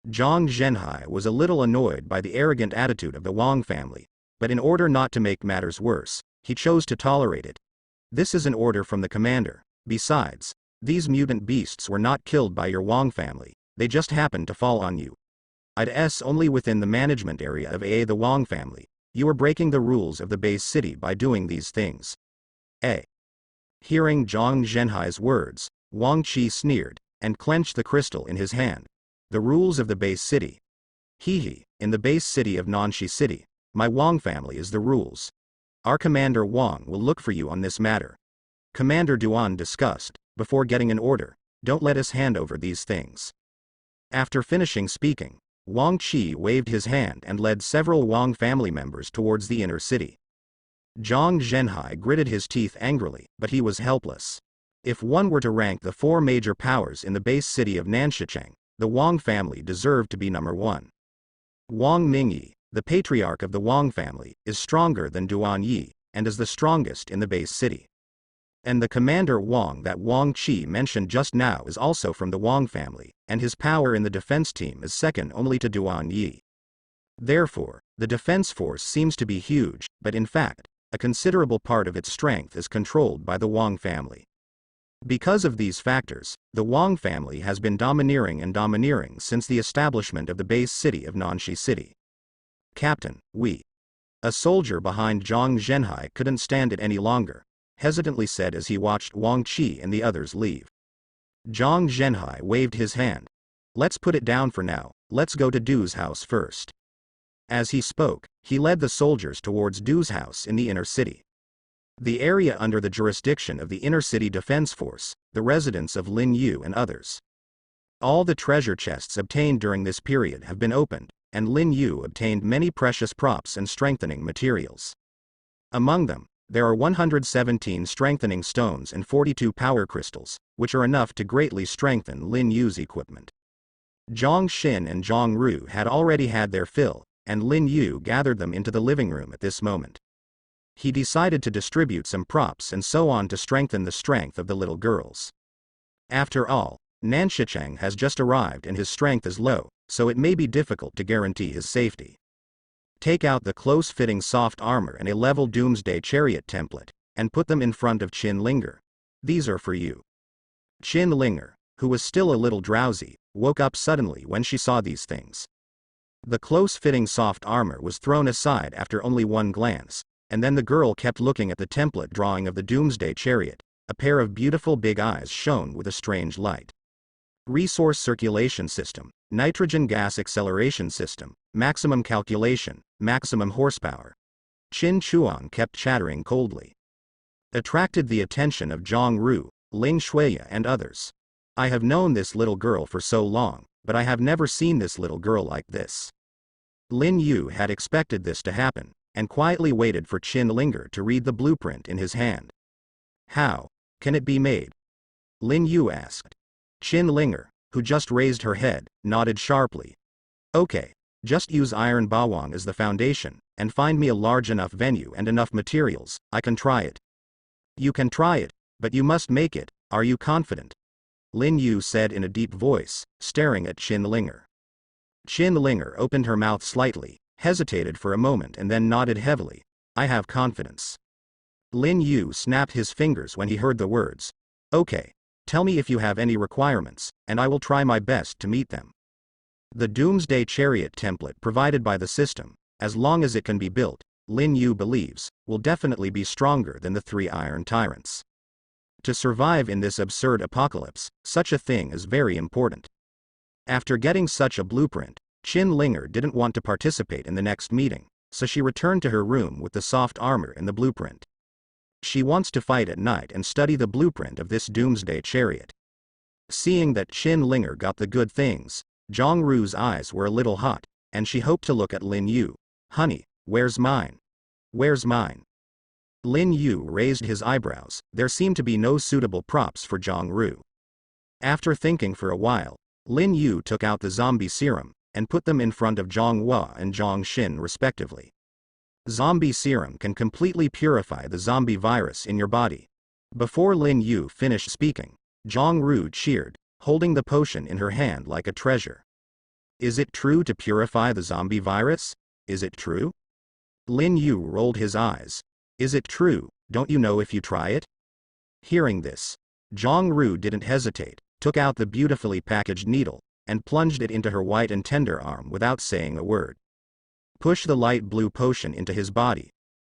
Speaker 1: Zhang Zhenhai was a little annoyed by the arrogant attitude of the Wang family, but in order not to make matters worse, he chose to tolerate it. This is an order from the commander. Besides, These mutant beasts were not killed by your Wong family, they just happened to fall on you. I'd only within the management area of the Wong family. You are breaking the rules of the base city by doing these things. Hearing Zhang Zhenhai's words, Wang Qi sneered, and clenched the crystal in his hand. The rules of the base city. In the base city of Nanxi City, my Wang family is the rules. Our Commander Wang will look for you on this matter. Commander Duan discussed, before getting an order, don't let us hand over these things. After finishing speaking, Wang Qi waved his hand and led several Wang family members towards the inner city. Zhang Zhenhai gritted his teeth angrily, but he was helpless. If one were to rank the four major powers in the base city of Nanshicheng, the Wang family deserved to be number one. Wang Mingyi, the patriarch of the Wang family, is stronger than Duan Yi, and is the strongest in the base city. And the Commander Wang that Wang Qi mentioned just now is also from the Wang family, and his power in the defense team is second only to Duan Yi. Therefore, the defense force seems to be huge, but in fact, a considerable part of its strength is controlled by the Wang family. Because of these factors, the Wang family has been domineering since the establishment of the base city of Nanxi City. Captain, a soldier behind Zhang Zhenhai couldn't stand it any longer, hesitantly said as he watched Wang Qi and the others leave. Zhang Zhenhai waved his hand. Let's put it down for now, let's go to Du's house first. As he spoke, he led the soldiers towards Du's house in the inner city. The area under the jurisdiction of the inner city defense force, the residence of Lin Yu and others. All the treasure chests obtained during this period have been opened, and Lin Yu obtained many precious props and strengthening materials. Among them, there are 117 strengthening stones and 42 power crystals, which are enough to greatly strengthen Lin Yu's equipment. Zhang Xin and Zhang Ru had already had their fill, and Lin Yu gathered them into the living room at this moment. He decided to distribute some props and so on to strengthen the strength of the little girls. After all, Nanshicheng has just arrived and his strength is low, so it may be difficult to guarantee his safety. Take out the close-fitting soft armor and a level Doomsday chariot template, and put them in front of Qin Linger. These are for you. Qin Linger, who was still a little drowsy, woke up suddenly when she saw these things. The close-fitting soft armor was thrown aside after only one glance, and then the girl kept looking at the template drawing of the Doomsday chariot. A pair of beautiful big eyes shone with a strange light. Resource circulation system, nitrogen gas acceleration system, maximum calculation, maximum horsepower. Qin Chuan kept chattering coldly. Attracted the attention of Zhang Ru, Ling Shuya and others. I have known this little girl for so long, but I have never seen this little girl like this. Lin Yu had expected this to happen, and quietly waited for Qin Linger to read the blueprint in his hand. How can it be made? Lin Yu asked. Qin Linger, who just raised her head, nodded sharply. Okay, just use Iron Bawang as the foundation, and find me a large enough venue and enough materials, I can try it. You can try it, but you must make it, are you confident? Lin Yu said in a deep voice, staring at Qin Linger. Qin Linger opened her mouth slightly, hesitated for a moment and then nodded heavily. I have confidence. Lin Yu snapped his fingers when he heard the words. Okay, tell me if you have any requirements, and I will try my best to meet them. The Doomsday chariot template provided by the system, as long as it can be built, Lin Yu believes, will definitely be stronger than the 3 iron tyrants. To survive in this absurd apocalypse, such a thing is very important. After getting such a blueprint, Qin Linger didn't want to participate in the next meeting, so she returned to her room with the soft armor and the blueprint. She wants to fight at night and study the blueprint of this Doomsday chariot. Seeing that Qin Linger got the good things, Zhang Ru's eyes were a little hot, and she hoped to look at Lin Yu. Honey, where's mine? Where's mine? Lin Yu raised his eyebrows. There seemed to be no suitable props for Zhang Ru. After thinking for a while, Lin Yu took out the zombie serum, and put them in front of Zhang Hua and Zhang Xin respectively. Zombie serum can completely purify the zombie virus in your body. Before Lin Yu finished speaking, Zhang Ru cheered, holding the potion in her hand like a treasure. Is it true to purify the zombie virus? Is it true? Lin Yu rolled his eyes. Is it true? Don't you know if you try it? Hearing this, Zhang Ru didn't hesitate, took out the beautifully packaged needle, and plunged it into her white and tender arm without saying a word. Push the light blue potion into his body.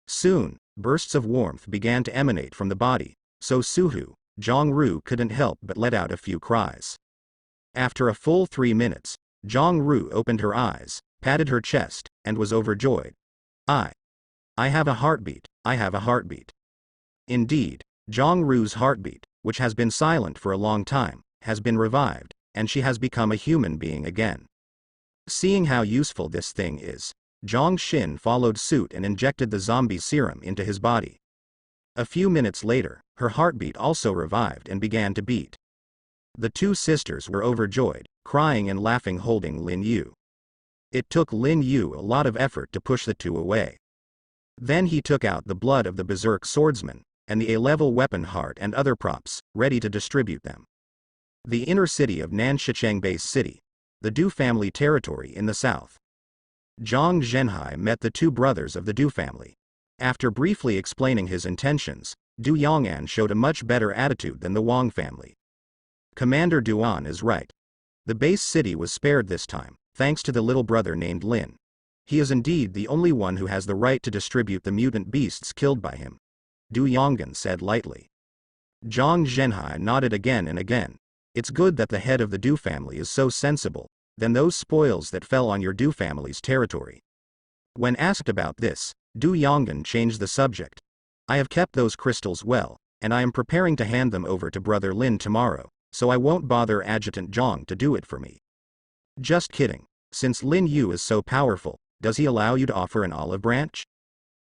Speaker 1: Soon, bursts of warmth began to emanate from the body, so Suhu, Zhang Ru couldn't help but let out a few cries. After a full 3 minutes, Zhang Ru opened her eyes, patted her chest, and was overjoyed. I have a heartbeat, I have a heartbeat. Indeed, Zhang Ru's heartbeat, which has been silent for a long time, has been revived, and she has become a human being again. Seeing how useful this thing is, Zhang Xin followed suit and injected the zombie serum into his body. A few minutes later, her heartbeat also revived and began to beat. The two sisters were overjoyed, crying and laughing holding Lin Yu. It took Lin Yu a lot of effort to push the two away. Then he took out the blood of the berserk swordsman, and the A-level weapon heart and other props, ready to distribute them. The inner city of Nanshicheng Base City, the Du family territory in the south. Zhang Zhenhai met the two brothers of the Du family. After briefly explaining his intentions, Du Yong'an showed a much better attitude than the Wang family. Commander Duan is right. The base city was spared this time, thanks to the little brother named Lin. He is indeed the only one who has the right to distribute the mutant beasts killed by him, Du Yong'an said lightly. Zhang Zhenhai nodded again and again. It's good that the head of the Du family is so sensible, than those spoils that fell on your Du family's territory. When asked about this, Du Yong'an changed the subject. I have kept those crystals well, and I am preparing to hand them over to Brother Lin tomorrow, so I won't bother Adjutant Zhang to do it for me. Just kidding. Since Lin Yu is so powerful, does he allow you to offer an olive branch?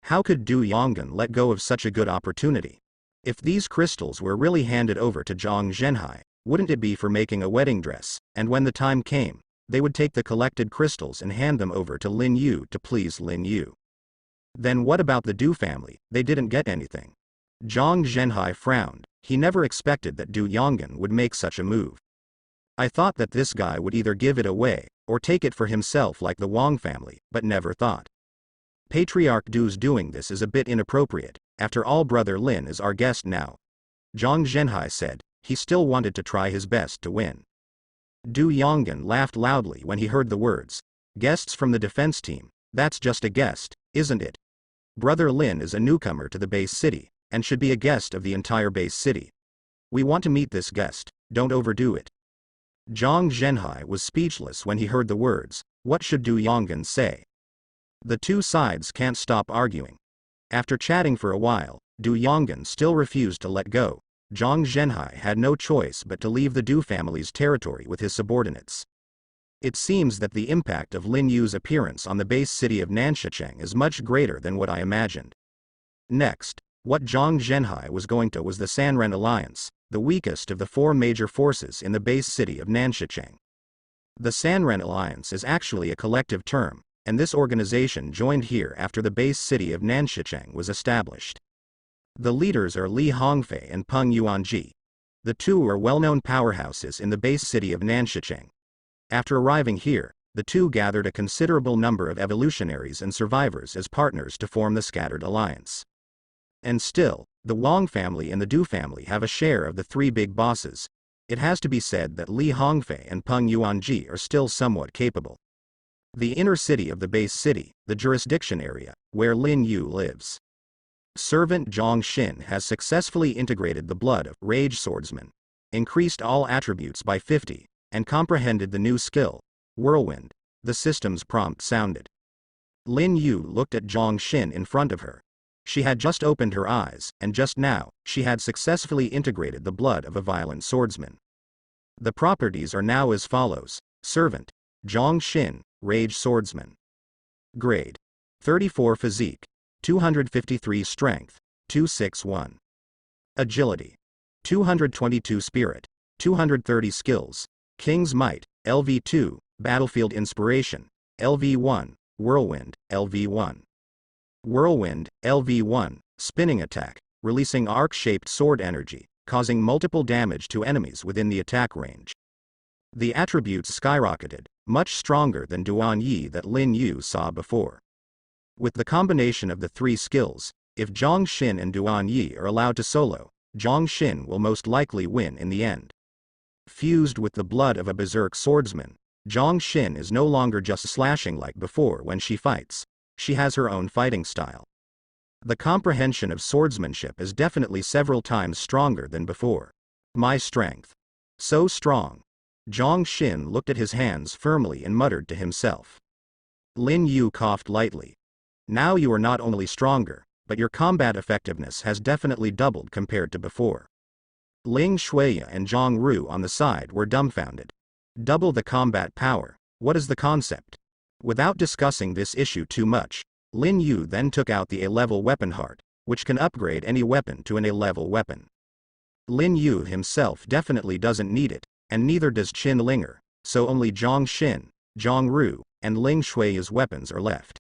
Speaker 1: How could Du Yong'an let go of such a good opportunity? If these crystals were really handed over to Zhang Zhenhai, wouldn't it be for making a wedding dress, and when the time came, they would take the collected crystals and hand them over to Lin Yu to please Lin Yu? Then what about the Du family? They didn't get anything. Zhang Zhenhai frowned. He never expected that Du Yong'an would make such a move. I thought that this guy would either give it away, or take it for himself like the Wang family, but never thought. Patriarch Du's doing this is a bit inappropriate. After all, Brother Lin is our guest now. Zhang Zhenhai said. He still wanted to try his best to win. Du Yong'an laughed loudly when he heard the words. Guests from the defense team, that's just a guest, isn't it? Brother Lin is a newcomer to the base city, and should be a guest of the entire base city. We want to meet this guest, don't overdo it. Zhang Zhenhai was speechless when he heard the words. What should Du Yong'an say? The two sides can't stop arguing. After chatting for a while, Du Yong'an still refused to let go. Zhang Zhenhai had no choice but to leave the Du family's territory with his subordinates. It seems that the impact of Lin Yu's appearance on the base city of Nanshicheng is much greater than what I imagined. Next, what Zhang Zhenhai was going to was the Sanren Alliance, the weakest of the four major forces in the base city of Nanshicheng. The Sanren Alliance is actually a collective term, and this organization joined here after the base city of Nanshicheng was established. The leaders are Li Hongfei and Peng Yuanji. The two are well-known powerhouses in the base city of Nanshicheng. After arriving here, the two gathered a considerable number of evolutionaries and survivors as partners to form the Scattered Alliance. And still, the Wang family and the Du family have a share of the three big bosses. It has to be said that Li Hongfei and Peng Yuanji are still somewhat capable. The inner city of the base city, the jurisdiction area, where Lin Yu lives. Servant Zhang Xin has successfully integrated the blood of Rage Swordsman, increased all attributes by 50, and comprehended the new skill, Whirlwind. The system's prompt sounded. Lin Yu looked at Zhang Xin in front of her. She had just opened her eyes, and just now, she had successfully integrated the blood of a violent swordsman. The properties are now as follows. Servant, Zhang Xin, Rage Swordsman. Grade. 34 Physique. 253 Strength. 261. Agility. 222 Spirit. 230 Skills. King's Might, LV2, Battlefield Inspiration, LV1, Whirlwind, LV1. Whirlwind, LV1, Spinning Attack, releasing arc-shaped sword energy, causing multiple damage to enemies within the attack range. The attributes skyrocketed, much stronger than Duan Yi that Lin Yu saw before. With the combination of the three skills, if Zhang Xin and Duan Yi are allowed to solo, Zhang Xin will most likely win in the end. Fused with the blood of a berserk swordsman, Zhang Xin is no longer just slashing like before when she fights. She has her own fighting style. The comprehension of swordsmanship is definitely several times stronger than before. My strength. So strong. Zhang Xin looked at his hands firmly and muttered to himself. Lin Yu coughed lightly. Now you are not only stronger, but your combat effectiveness has definitely doubled compared to before. Ling Shuya and Zhang Ru on the side were dumbfounded. Double the combat power, what is the concept? Without discussing this issue too much, Lin Yu then took out the A-level weapon heart, which can upgrade any weapon to an A-level weapon. Lin Yu himself definitely doesn't need it, and neither does Qin Linger, so only Zhang Xin, Zhang Ru, and Ling Shui's weapons are left.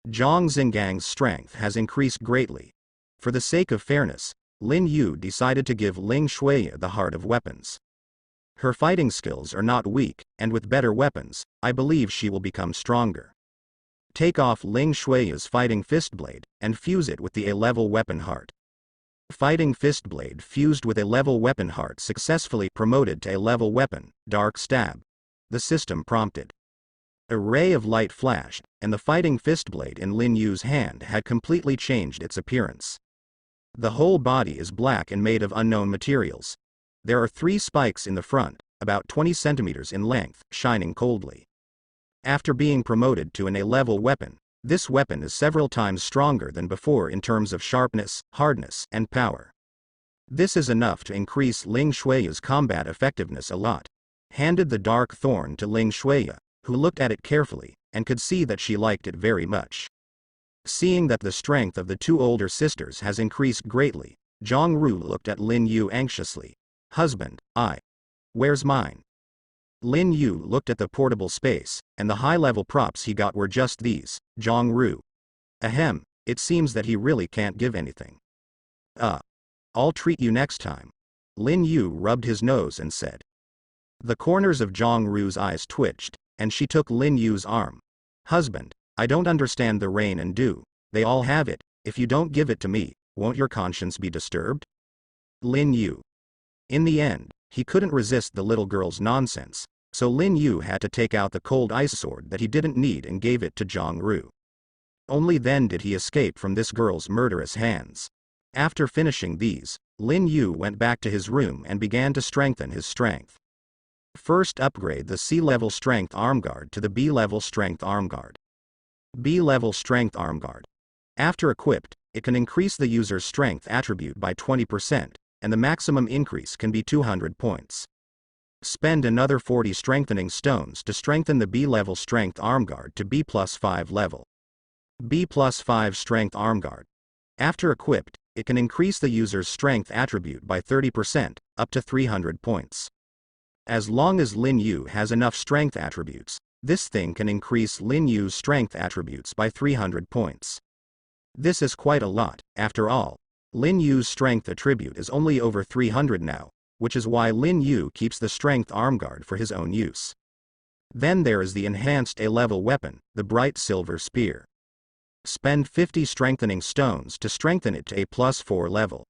Speaker 1: Zhang Xingang's strength has increased greatly. For the sake of fairness, Lin Yu decided to give Ling Shui the heart of weapons. Her fighting skills are not weak, and with better weapons, I believe she will become stronger. Take off Ling Shui's fighting fistblade, and fuse it with the A-level weapon heart. Fighting fistblade fused with A-level weapon heart successfully promoted to A-level weapon, dark stab. The system prompted. A ray of light flashed, and the fighting fistblade in Lin Yu's hand had completely changed its appearance. The whole body is black and made of unknown materials. There are 3 spikes in the front, about 20 centimeters in length, shining coldly. After being promoted to an A-level weapon, this weapon is several times stronger than before in terms of sharpness, hardness, and power. This is enough to increase Ling Shui's combat effectiveness a lot. Handed the dark thorn to Ling Shui, who looked at it carefully, and could see that she liked it very much. Seeing that the strength of the 2 older sisters has increased greatly, Zhang Ru looked at Lin Yu anxiously. Husband, where's mine? Lin Yu looked at the portable space, and the high-level props he got were just these. Zhang Ru. Ahem, it seems that he really can't give anything. I'll treat you next time. Lin Yu rubbed his nose and said. The corners of Zhang Ru's eyes twitched, and she took Lin Yu's arm. Husband, I don't understand the rain and dew. They all have it. If you don't give it to me, won't your conscience be disturbed? Lin Yu. In the end, he couldn't resist the little girl's nonsense, so Lin Yu had to take out the cold ice sword that he didn't need and gave it to Zhang Ru. Only then did he escape from this girl's murderous hands. After finishing these, Lin Yu went back to his room and began to strengthen his strength. First upgrade the C-level strength arm guard to the B-level strength arm guard. B-level strength arm guard. After equipped, it can increase the user's strength attribute by 20%, and the maximum increase can be 200 points. Spend another 40 strengthening stones to strengthen the B-level strength arm guard to B+5 level. B+5 strength arm guard. After equipped, it can increase the user's strength attribute by 30%, up to 300 points. As long as Lin Yu has enough strength attributes, this thing can increase Lin Yu's strength attributes by 300 points. This is quite a lot, after all. Lin Yu's strength attribute is only over 300 now, which is why Lin Yu keeps the strength arm guard for his own use. Then there is the enhanced A-level weapon, the bright silver spear. Spend 50 strengthening stones to strengthen it to A+4 level.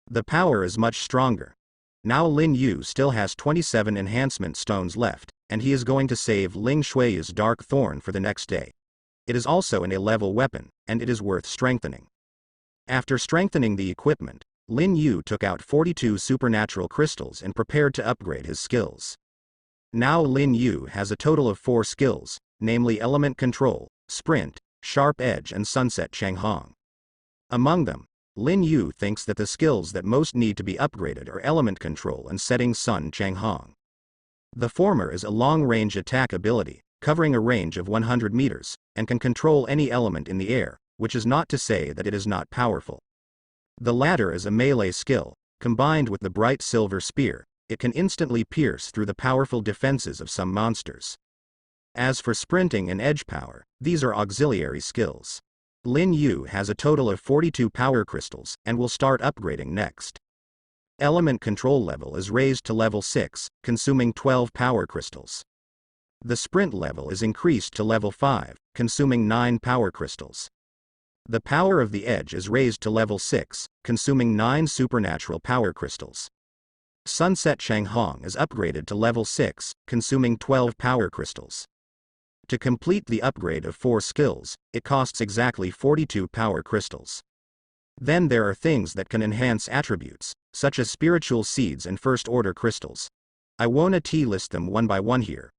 Speaker 1: The power is much stronger. Now Lin Yu still has 27 enhancement stones left, and he is going to save Ling Shui's dark thorn for the next day. It is also an A-level weapon, and it is worth strengthening. After strengthening the equipment, Lin Yu took out 42 supernatural crystals and prepared to upgrade his skills. Now Lin Yu has a total of 4 skills, namely Element Control, Sprint, Sharp Edge and Sunset Changhong. Among them, Lin Yu thinks that the skills that most need to be upgraded are Element Control and Setting Sun Changhong. The former is a long-range attack ability, covering a range of 100 meters, and can control any element in the air, which is not to say that it is not powerful. The latter is a melee skill. Combined with the bright silver spear, it can instantly pierce through the powerful defenses of some monsters. As for sprinting and edge power, these are auxiliary skills. Lin Yu has a total of 42 power crystals and will start upgrading next. Element control level is raised to level 6, consuming 12 power crystals. The sprint level is increased to level 5, consuming 9 power crystals. The power of the edge is raised to level 6, consuming 9 supernatural power crystals. Sunset Changhong is upgraded to level 6, consuming 12 power crystals. To complete the upgrade of 4 skills, it costs exactly 42 power crystals. Then there are things that can enhance attributes, such as spiritual seeds and first-order crystals. I won't list them one by one here.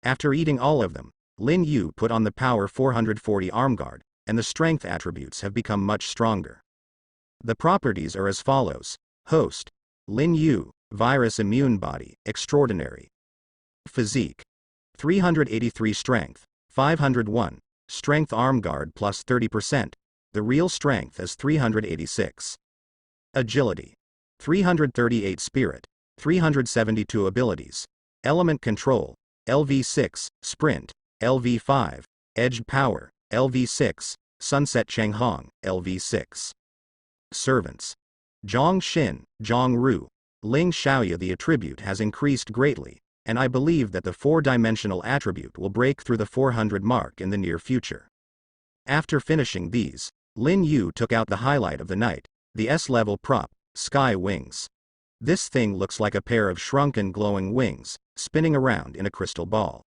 Speaker 1: After eating all of them, Lin Yu put on the power 440 arm guard, and the strength attributes have become much stronger. The properties are as follows. Host: Lin Yu, virus immune body, extraordinary. Physique: 383 strength, 501, strength arm guard plus 30%, the real strength is 386. Agility: 338 spirit, 372 abilities, element control, LV6, sprint, LV5, edge power, LV6, sunset Changhong, LV6. Servants: Zhang Xin, Zhang Ru, Ling Xiaoya. The attribute has increased greatly, and I believe that the 4-dimensional attribute will break through the 400 mark in the near future. After finishing these, Lin Yu took out the highlight of the night, the S-level prop, Sky Wings. This thing looks like a pair of shrunken glowing wings, spinning around in a crystal ball.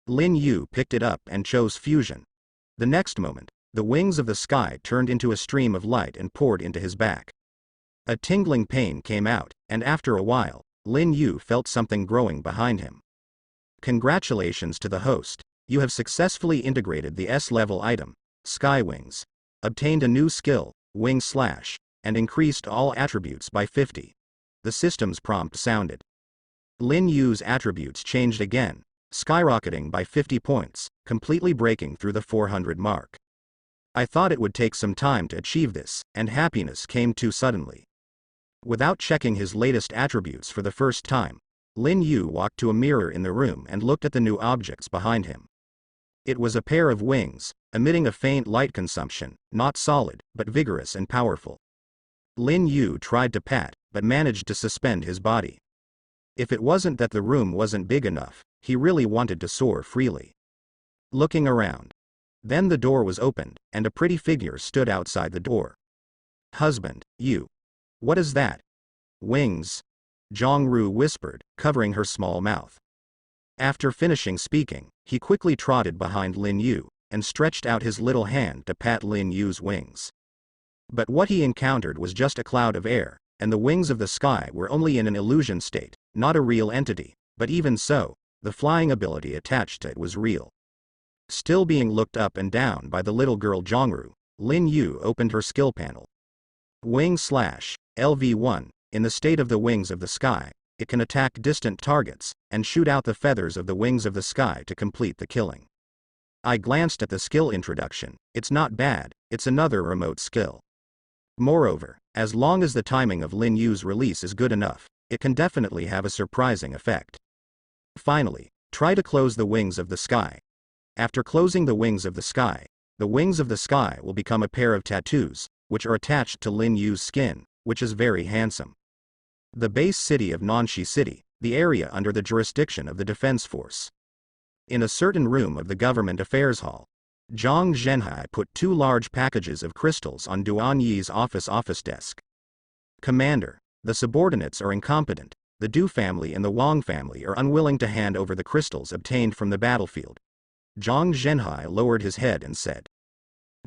Speaker 1: Lin Yu picked it up and chose fusion. The next moment, the wings of the sky turned into a stream of light and poured into his back. A tingling pain came out, and after a while, Lin Yu felt something growing behind him. Congratulations to the host, you have successfully integrated the S-level item, Sky Wings, obtained a new skill, Wing Slash, and increased all attributes by 50. The system's prompt sounded. Lin Yu's attributes changed again, skyrocketing by 50 points, completely breaking through the 400 mark. I thought it would take some time to achieve this, and happiness came too suddenly. Without checking his latest attributes for the first time, Lin Yu walked to a mirror in the room and looked at the new objects behind him. It was a pair of wings, emitting a faint light consumption, not solid, but vigorous and powerful. Lin Yu tried to pat, but managed to suspend his body. If it wasn't that the room wasn't big enough, he really wanted to soar freely. Looking around. Then the door was opened, and a pretty figure stood outside the door. Husband, you. What is that? Wings? Zhang Ru whispered, covering her small mouth. After finishing speaking, he quickly trotted behind Lin Yu, and stretched out his little hand to pat Lin Yu's wings. But what he encountered was just a cloud of air, and the wings of the sky were only in an illusion state, not a real entity, but even so, the flying ability attached to it was real. Still being looked up and down by the little girl Zhangru, Lin Yu opened her skill panel. Wing Slash, LV1, in the state of the wings of the sky, it can attack distant targets, and shoot out the feathers of the wings of the sky to complete the killing. I glanced at the skill introduction. It's not bad, it's another remote skill. Moreover, as long as the timing of Lin Yu's release is good enough, it can definitely have a surprising effect. Finally, try to close the wings of the sky. After closing the wings of the sky will become a pair of tattoos, which are attached to Lin Yu's skin, which is very handsome. The base city of Nanxi City, the area under the jurisdiction of the Defense Force. In a certain room of the Government Affairs Hall, Zhang Zhenhai put 2 large packages of crystals on Duan Yi's office desk. Commander, the subordinates are incompetent. The Du family and the Wang family are unwilling to hand over the crystals obtained from the battlefield. Zhang Zhenhai lowered his head and said.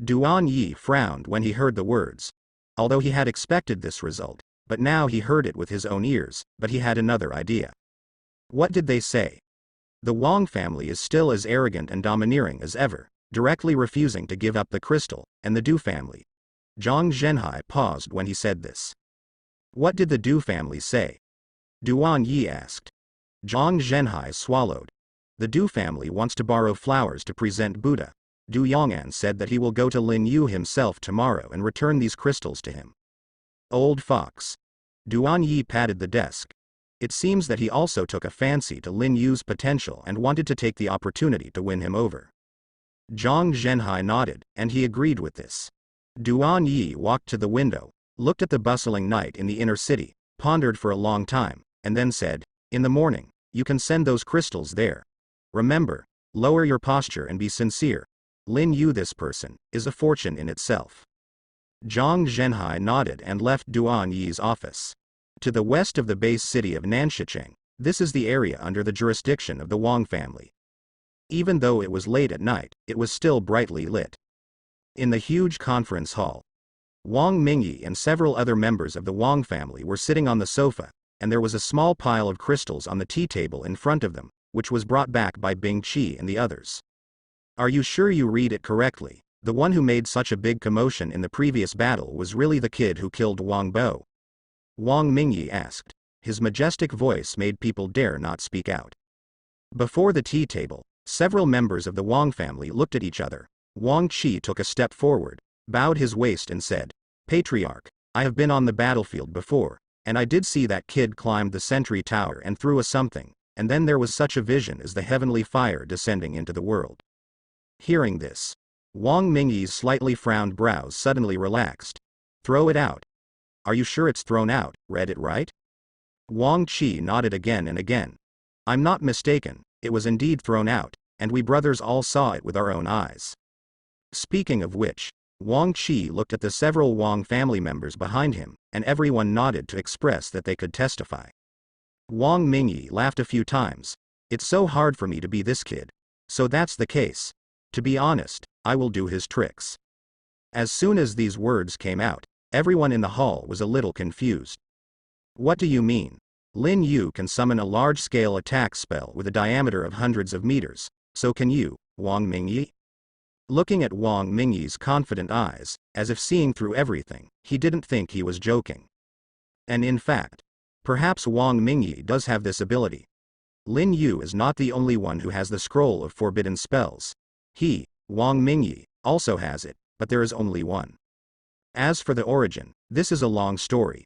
Speaker 1: Duan Yi frowned when he heard the words. Although he had expected this result, but now he heard it with his own ears, but he had another idea. What did they say? The Wang family is still as arrogant and domineering as ever, directly refusing to give up the crystal, and the Du family. Zhang Zhenhai paused when he said this. What did the Du family say? Duan Yi asked. Zhang Zhenhai swallowed. The Du family wants to borrow flowers to present Buddha. Du Yong'an said that he will go to Lin Yu himself tomorrow and return these crystals to him. Old fox. Duan Yi patted the desk. It seems that he also took a fancy to Lin Yu's potential and wanted to take the opportunity to win him over. Zhang Zhenhai nodded, and he agreed with this. Duan Yi walked to the window, looked at the bustling night in the inner city, pondered for a long time, and then said, in the morning, you can send those crystals there. Remember, lower your posture and be sincere. Lin Yu, this person, is a fortune in itself. Zhang Zhenhai nodded and left Duan Yi's office. To the west of the base city of Nanshicheng, this is the area under the jurisdiction of the Wang family. Even though it was late at night, it was still brightly lit. In the huge conference hall, Wang Mingyi and several other members of the Wang family were sitting on the sofa, and there was a small pile of crystals on the tea table in front of them, which was brought back by Bing Qi and the others. Are you sure you read it correctly? The one who made such a big commotion in the previous battle was really the kid who killed Wang Bo? Wang Mingyi asked. His majestic voice made people dare not speak out. Before the tea table, several members of the Wang family looked at each other. Wang Qi took a step forward, bowed his waist and said, "Patriarch, I have been on the battlefield before, and I did see that kid climbed the sentry tower and threw a something, and then there was such a vision as the heavenly fire descending into the world." Hearing this, Wang Mingyi's slightly frowned brows suddenly relaxed. "Throw it out. Are you sure it's thrown out? Read it right?" Wang Qi nodded again and again. "I'm not mistaken, it was indeed thrown out, and we brothers all saw it with our own eyes." Speaking of which, Wang Qi looked at the several Wang family members behind him, and everyone nodded to express that they could testify. Wang Mingyi laughed a few times. "It's so hard for me to be this kid. So that's the case. To be honest, I will do his tricks." As soon as these words came out, everyone in the hall was a little confused. "What do you mean? Lin Yu can summon a large-scale attack spell with a diameter of hundreds of meters, so can you, Wang Mingyi?" Looking at Wang Mingyi's confident eyes, as if seeing through everything, he didn't think he was joking. And in fact, perhaps Wang Mingyi does have this ability. Lin Yu is not the only one who has the scroll of forbidden spells. He, Wang Mingyi, also has it, but there is only one. As for the origin, this is a long story.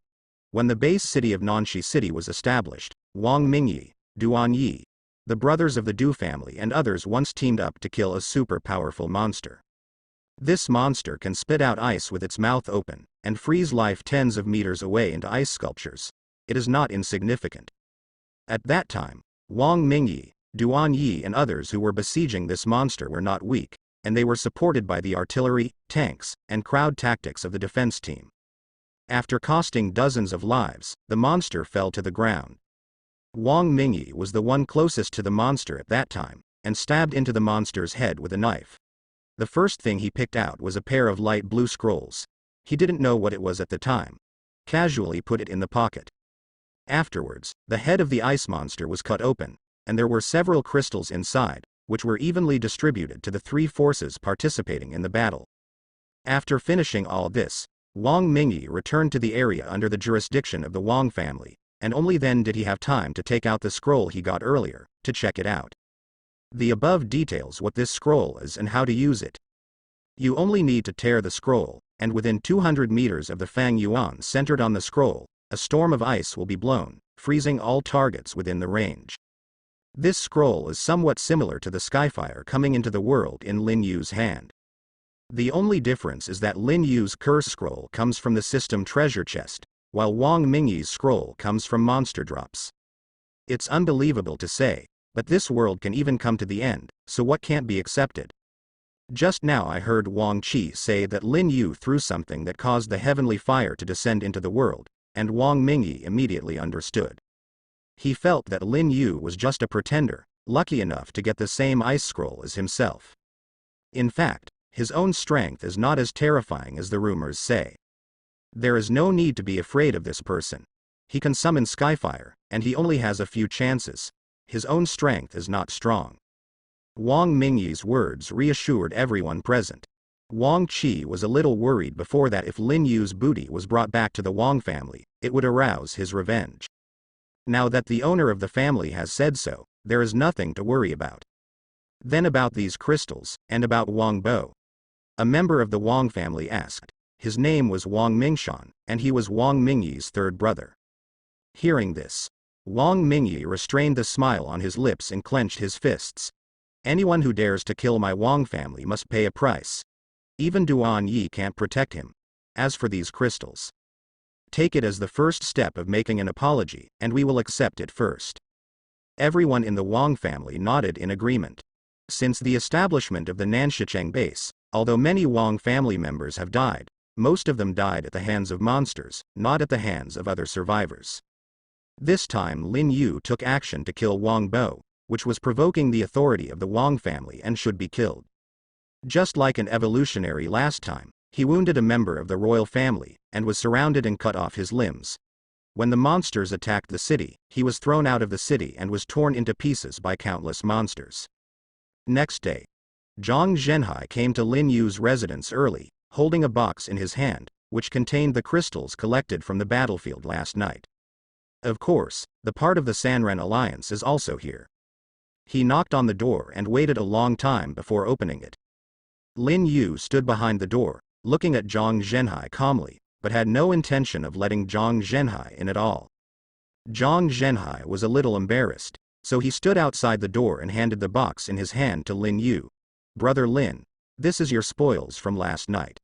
Speaker 1: When the base city of Nanshi City was established, Wang Mingyi, Duan Yi, the brothers of the Du family and others once teamed up to kill a super powerful monster. This monster can spit out ice with its mouth open, and freeze life tens of meters away into ice sculptures. It is not insignificant. At that time, Wang Mingyi, Duan Yi and others who were besieging this monster were not weak, and they were supported by the artillery, tanks, and crowd tactics of the defense team. After costing dozens of lives, the monster fell to the ground. Wang Mingyi was the one closest to the monster at that time, and stabbed into the monster's head with a knife. The first thing he picked out was a pair of light blue scrolls. He didn't know what it was at the time. Casually put it in the pocket. Afterwards, the head of the ice monster was cut open, and there were several crystals inside, which were evenly distributed to the three forces participating in the battle. After finishing all this, Wang Mingyi returned to the area under the jurisdiction of the Wang family, and only then did he have time to take out the scroll he got earlier, to check it out. The above details what this scroll is and how to use it. You only need to tear the scroll, and within 200 meters of the Fang Yuan centered on the scroll, a storm of ice will be blown, freezing all targets within the range. This scroll is somewhat similar to the Skyfire coming into the world in Lin Yu's hand. The only difference is that Lin Yu's curse scroll comes from the system treasure chest, while Wang Mingyi's scroll comes from monster drops. It's unbelievable to say, but this world can even come to the end, so what can't be accepted? Just now I heard Wang Qi say that Lin Yu threw something that caused the heavenly fire to descend into the world, and Wang Mingyi immediately understood. He felt that Lin Yu was just a pretender, lucky enough to get the same ice scroll as himself. In fact, his own strength is not as terrifying as the rumors say. There is no need to be afraid of this person. He can summon Skyfire, and he only has a few chances. His own strength is not strong. Wang Mingyi's words reassured everyone present. Wang Qi was a little worried before that if Lin Yu's booty was brought back to the Wang family, it would arouse his revenge. Now that the owner of the family has said so, there is nothing to worry about. Then about these crystals, and about Wang Bo. A member of the Wang family asked. His name was Wang Mingshan, and he was Wang Mingyi's third brother. Hearing this, Wang Mingyi restrained the smile on his lips and clenched his fists. Anyone who dares to kill my Wang family must pay a price. Even Duan Yi can't protect him. As for these crystals, take it as the first step of making an apology, and we will accept it first. Everyone in the Wang family nodded in agreement. Since the establishment of the Nanshicheng base, although many Wang family members have died, most of them died at the hands of monsters, not at the hands of other survivors. This time Lin Yu took action to kill Wang Bo, which was provoking the authority of the Wang family and should be killed. Just like an evolutionary last time, he wounded a member of the royal family, and was surrounded and cut off his limbs. When the monsters attacked the city, he was thrown out of the city and was torn into pieces by countless monsters. Next day, Zhang Zhenhai came to Lin Yu's residence early, holding a box in his hand, which contained the crystals collected from the battlefield last night. Of course, the part of the Sanren alliance is also here. He knocked on the door and waited a long time before opening it. Lin Yu stood behind the door, looking at Zhang Zhenhai calmly, but had no intention of letting Zhang Zhenhai in at all. Zhang Zhenhai was a little embarrassed, so he stood outside the door and handed the box in his hand to Lin Yu. "Brother Lin, this is your spoils from last night."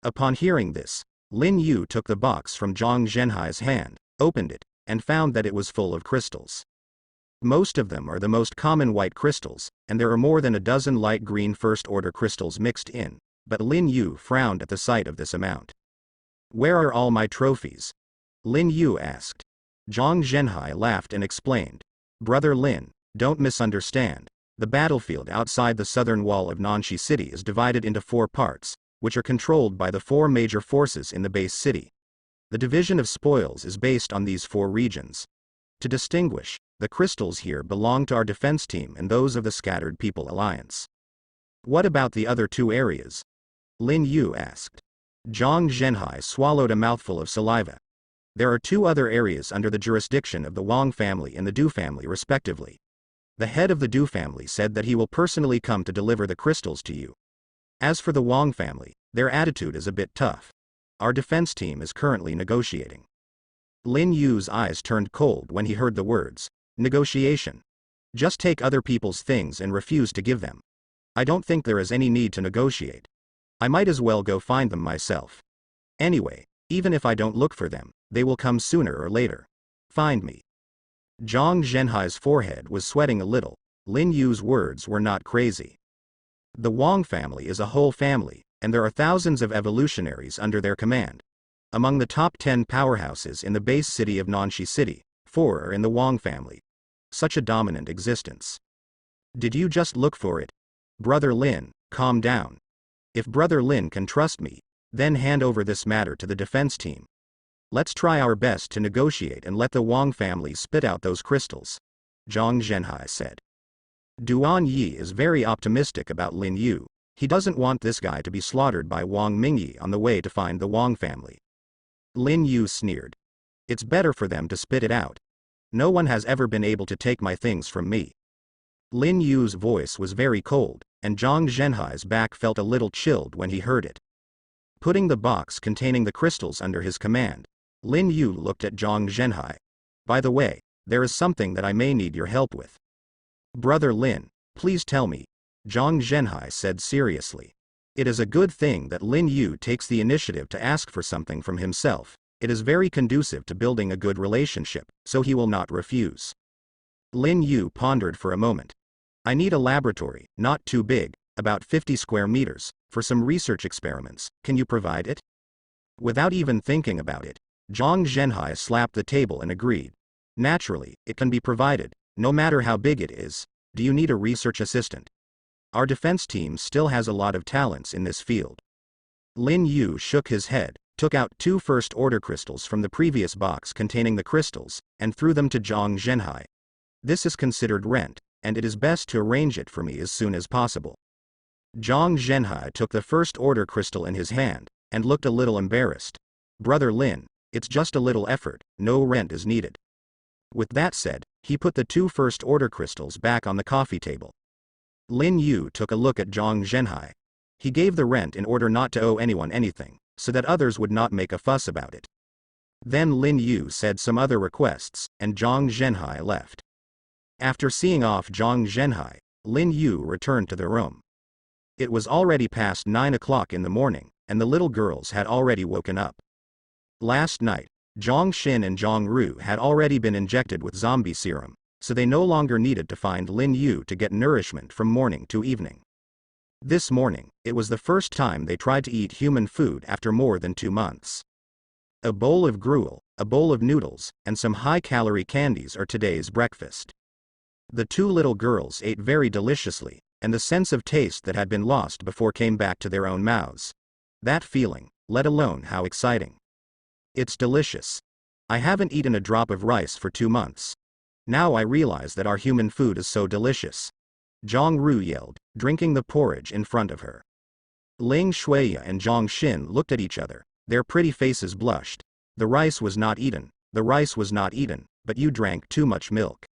Speaker 1: Upon hearing this, Lin Yu took the box from Zhang Zhenhai's hand, opened it, and found that it was full of crystals. Most of them are the most common white crystals, and there are more than a dozen light green first-order crystals mixed in, but Lin Yu frowned at the sight of this amount. "Where are all my trophies?" Lin Yu asked. Zhang Zhenhai laughed and explained. "Brother Lin, don't misunderstand. The battlefield outside the southern wall of Nanshi City is divided into 4 parts, which are controlled by the 4 major forces in the base city. The division of spoils is based on these 4 regions. To distinguish, the crystals here belong to our defense team and those of the Scattered People Alliance." "What about the other 2 areas?" Lin Yu asked. Zhang Zhenhai swallowed a mouthful of saliva. "There are 2 other areas under the jurisdiction of the Wang family and the Du family respectively. The head of the Du family said that he will personally come to deliver the crystals to you. As for the Wang family, their attitude is a bit tough. Our defense team is currently negotiating." Lin Yu's eyes turned cold when he heard the words, "negotiation. Just take other people's things and refuse to give them. I don't think there is any need to negotiate. I might as well go find them myself. Anyway, even if I don't look for them, they will come sooner or later. Find me." Zhang Zhenhai's forehead was sweating a little. Lin Yu's words were not crazy. The Wang family is a whole family, and there are thousands of evolutionaries under their command. Among the top 10 powerhouses in the base city of Nanshi City, 4 are in the Wang family. Such a dominant existence. "Did you just look for it? Brother Lin, calm down. If Brother Lin can trust me, then hand over this matter to the defense team. Let's try our best to negotiate and let the Wang family spit out those crystals," Zhang Zhenhai said. Duan Yi is very optimistic about Lin Yu. He doesn't want this guy to be slaughtered by Wang Mingyi on the way to find the Wang family. Lin Yu sneered. "It's better for them to spit it out. No one has ever been able to take my things from me." Lin Yu's voice was very cold, and Zhang Zhenhai's back felt a little chilled when he heard it. Putting the box containing the crystals under his command, Lin Yu looked at Zhang Zhenhai. "By the way, there is something that I may need your help with." "Brother Lin, please tell me," Zhang Zhenhai said seriously. It is a good thing that Lin Yu takes the initiative to ask for something from himself. It is very conducive to building a good relationship, so he will not refuse. Lin Yu pondered for a moment. "I need a laboratory, not too big, about 50 square meters, for some research experiments. Can you provide it?" Without even thinking about it, Zhang Zhenhai slapped the table and agreed. "Naturally, it can be provided, no matter how big it is. Do you need a research assistant? Our defense team still has a lot of talents in this field." Lin Yu shook his head, took out 2 first-order crystals from the previous box containing the crystals, and threw them to Zhang Zhenhai. "This is considered rent, and it is best to arrange it for me as soon as possible." Zhang Zhenhai took the first-order crystal in his hand, and looked a little embarrassed. "Brother Lin, it's just a little effort, no rent is needed." With that said, he put the 2 first-order crystals back on the coffee table. Lin Yu took a look at Zhang Zhenhai. He gave the rent in order not to owe anyone anything, so that others would not make a fuss about it. Then Lin Yu said some other requests, and Zhang Zhenhai left. After seeing off Zhang Zhenhai, Lin Yu returned to the room. It was already past 9 o'clock in the morning, and the little girls had already woken up. Last night, Zhang Xin and Zhang Ru had already been injected with zombie serum, so they no longer needed to find Lin Yu to get nourishment from morning to evening. This morning, it was the first time they tried to eat human food after more than 2 months. A bowl of gruel, a bowl of noodles, and some high-calorie candies are today's breakfast. The two little girls ate very deliciously, and the sense of taste that had been lost before came back to their own mouths. That feeling, let alone how exciting. It's delicious. I haven't eaten a drop of rice for 2 months. Now I realize that our human food is so delicious. Zhang Ru yelled, drinking the porridge in front of her. Ling Shuiya and Zhang Xin looked at each other, their pretty faces blushed. The rice was not eaten, but you drank too much milk.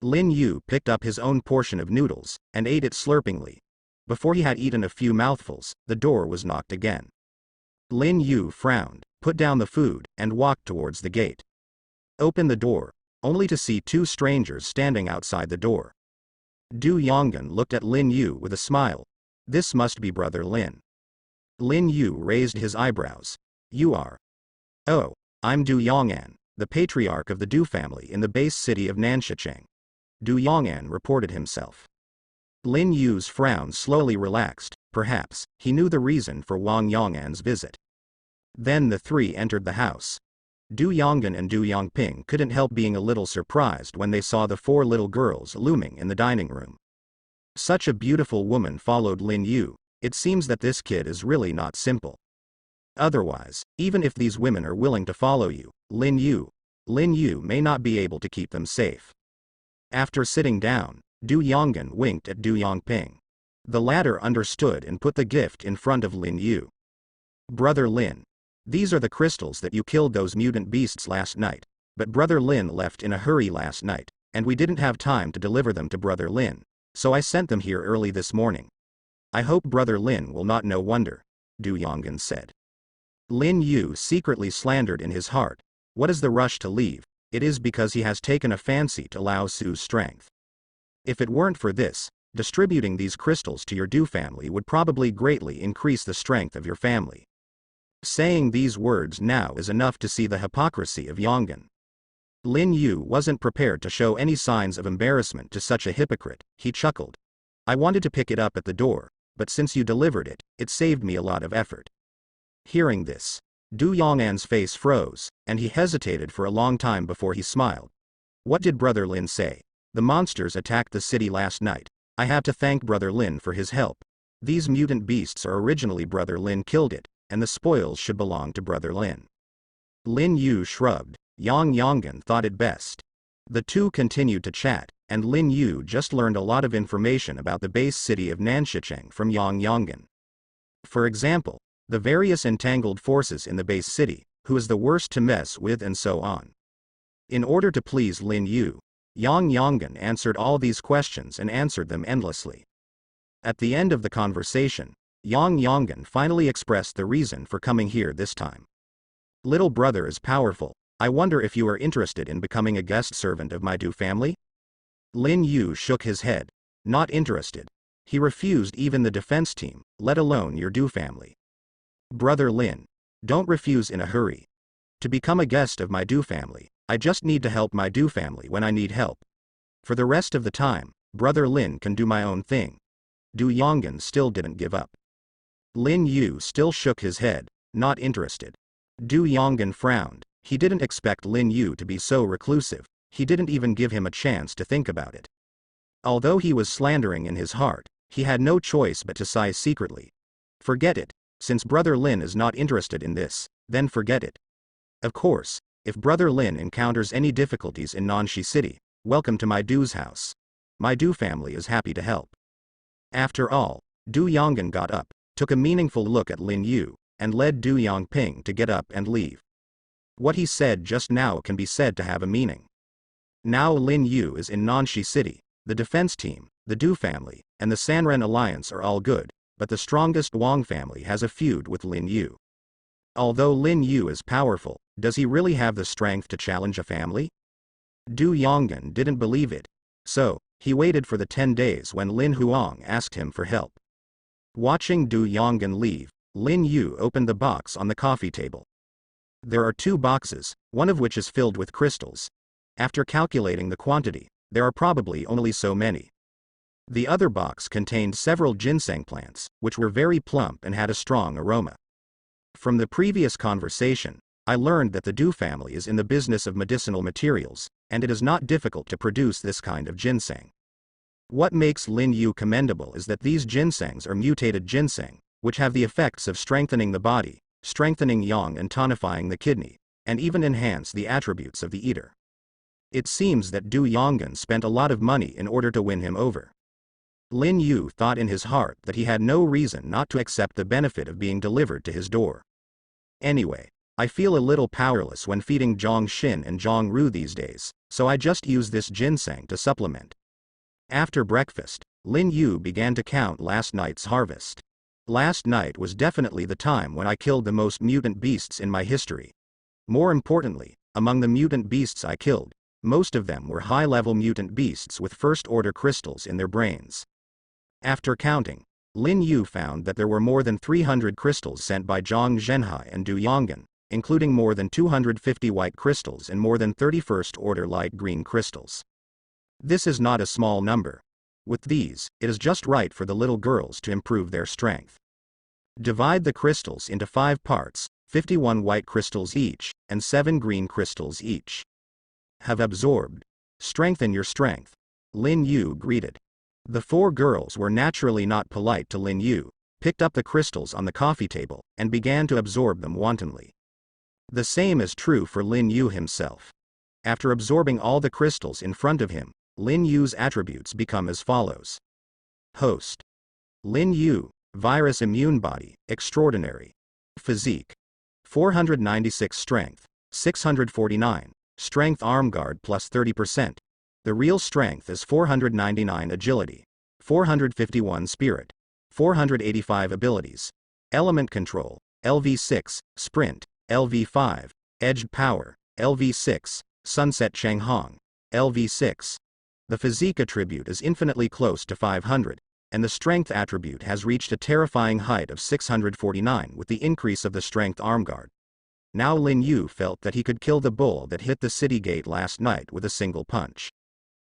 Speaker 1: Lin Yu picked up his own portion of noodles, and ate it slurpingly. Before he had eaten a few mouthfuls, the door was knocked again. Lin Yu frowned, put down the food, and walked towards the gate. Opened the door, only to see 2 strangers standing outside the door. Du Yonggan looked at Lin Yu with a smile. This must be Brother Lin. Lin Yu raised his eyebrows. You are? Oh, I'm Du Yong'an, the patriarch of the Du family in the base city of Nanshicheng. Du Yong'an reported himself. Lin Yu's frown slowly relaxed. Perhaps he knew the reason for Wang Yong'an's visit. Then the 3 entered the house. Du Yonggan and Du Yongping couldn't help being a little surprised when they saw the 4 little girls looming in the dining room. Such a beautiful woman followed Lin Yu. It seems that this kid is really not simple. Otherwise, even if these women are willing to follow you, Lin Yu may not be able to keep them safe. After sitting down, Du Yonggan winked at Du Yongping. The latter understood and put the gift in front of Lin Yu. Brother Lin. These are the crystals that you killed those mutant beasts last night, but Brother Lin left in a hurry last night, and we didn't have time to deliver them to Brother Lin, so I sent them here early this morning. I hope Brother Lin will not no wonder, Du Yonggan said. Lin Yu secretly slandered in his heart. What is the rush to leave? It is because he has taken a fancy to Lao Su's strength. If it weren't for this, distributing these crystals to your Du family would probably greatly increase the strength of your family. Saying these words now is enough to see the hypocrisy of Yonggan. Lin Yu wasn't prepared to show any signs of embarrassment to such a hypocrite. He chuckled. I wanted to pick it up at the door, but since you delivered it, it saved me a lot of effort. Hearing this, Du Yong'an's face froze, and he hesitated for a long time before he smiled. What did Brother Lin say? The monsters attacked the city last night. I have to thank Brother Lin for his help. These mutant beasts are originally Brother Lin killed it, and the spoils should belong to Brother Lin. Lin Yu shrugged. Yang Yonggan thought it best. The 2 continued to chat, and Lin Yu just learned a lot of information about the base city of Nanshicheng from Yang Yonggan. For example, the various entangled forces in the base city, who is the worst to mess with and so on. In order to please Lin Yu, Yang Yonggan answered all these questions and answered them endlessly. At the end of the conversation, Yang Yonggan finally expressed the reason for coming here this time. Little brother is powerful. I wonder if you are interested in becoming a guest servant of my Du family? Lin Yu shook his head. Not interested. He refused even the defense team, let alone your Du family. Brother Lin. Don't refuse in a hurry. To become a guest of my Du family, I just need to help my Du family when I need help. For the rest of the time, Brother Lin can do my own thing. Du Yonggan still didn't give up. Lin Yu still shook his head, not interested. Du Yonggan frowned. He didn't expect Lin Yu to be so reclusive. He didn't even give him a chance to think about it. Although he was slandering in his heart, he had no choice but to sigh secretly. Forget it. Since Brother Lin is not interested in this, then forget it. Of course, if Brother Lin encounters any difficulties in Nanshi City, welcome to my Du's house. My Du family is happy to help. After all, Du Yonggan got up, took a meaningful look at Lin Yu, and led Du Yongping to get up and leave. What he said just now can be said to have a meaning. Now Lin Yu is in Nanshi City, the defense team, the Du family, and the Sanren alliance are all good, but the strongest Wang family has a feud with Lin Yu. Although Lin Yu is powerful, does he really have the strength to challenge a family? Du Yonggan didn't believe it. So, he waited for the 10 days when Lin Huang asked him for help. Watching Du Yonggan leave, Lin Yu opened the box on the coffee table. There are 2 boxes, one of which is filled with crystals. After calculating the quantity, there are probably only so many. The other box contained several ginseng plants, which were very plump and had a strong aroma. From the previous conversation, I learned that the Du family is in the business of medicinal materials, and it is not difficult to produce this kind of ginseng. What makes Lin Yu commendable is that these ginsengs are mutated ginseng, which have the effects of strengthening the body, strengthening yang and tonifying the kidney, and even enhance the attributes of the eater. It seems that Du Yonggan spent a lot of money in order to win him over. Lin Yu thought in his heart that he had no reason not to accept the benefit of being delivered to his door. Anyway, I feel a little powerless when feeding Zhong Xin and Zhong Ru these days, so I just use this ginseng to supplement. After breakfast, Lin Yu began to count last night's harvest. Last night was definitely the time when I killed the most mutant beasts in my history. More importantly, among the mutant beasts I killed, most of them were high-level mutant beasts with first-order crystals in their brains. After counting, Lin Yu found that there were more than 300 crystals sent by Zhang Zhenhai and Du Yonggan, including more than 250 white crystals and more than 30 first-order light green crystals. This is not a small number. With these, it is just right for the little girls to improve their strength. Divide the crystals into 5 parts, 51 white crystals each, and 7 green crystals each. Have absorbed. Strengthen your strength. Lin Yu greeted. The 4 girls were naturally not polite to Lin Yu, picked up the crystals on the coffee table, and began to absorb them wantonly. The same is true for Lin Yu himself. After absorbing all the crystals in front of him, Lin Yu's attributes become as follows. Host. Lin Yu, virus immune body, extraordinary. Physique. 496 strength, 649, strength arm guard plus 30%. The real strength is 499 agility, 451 spirit, 485 abilities. Element control, LV6, sprint, LV5, edged power, LV6, sunset Changhong, LV6. The physique attribute is infinitely close to 500, and the strength attribute has reached a terrifying height of 649 with the increase of the strength arm guard. Now Lin Yu felt that he could kill the bull that hit the city gate last night with a single punch.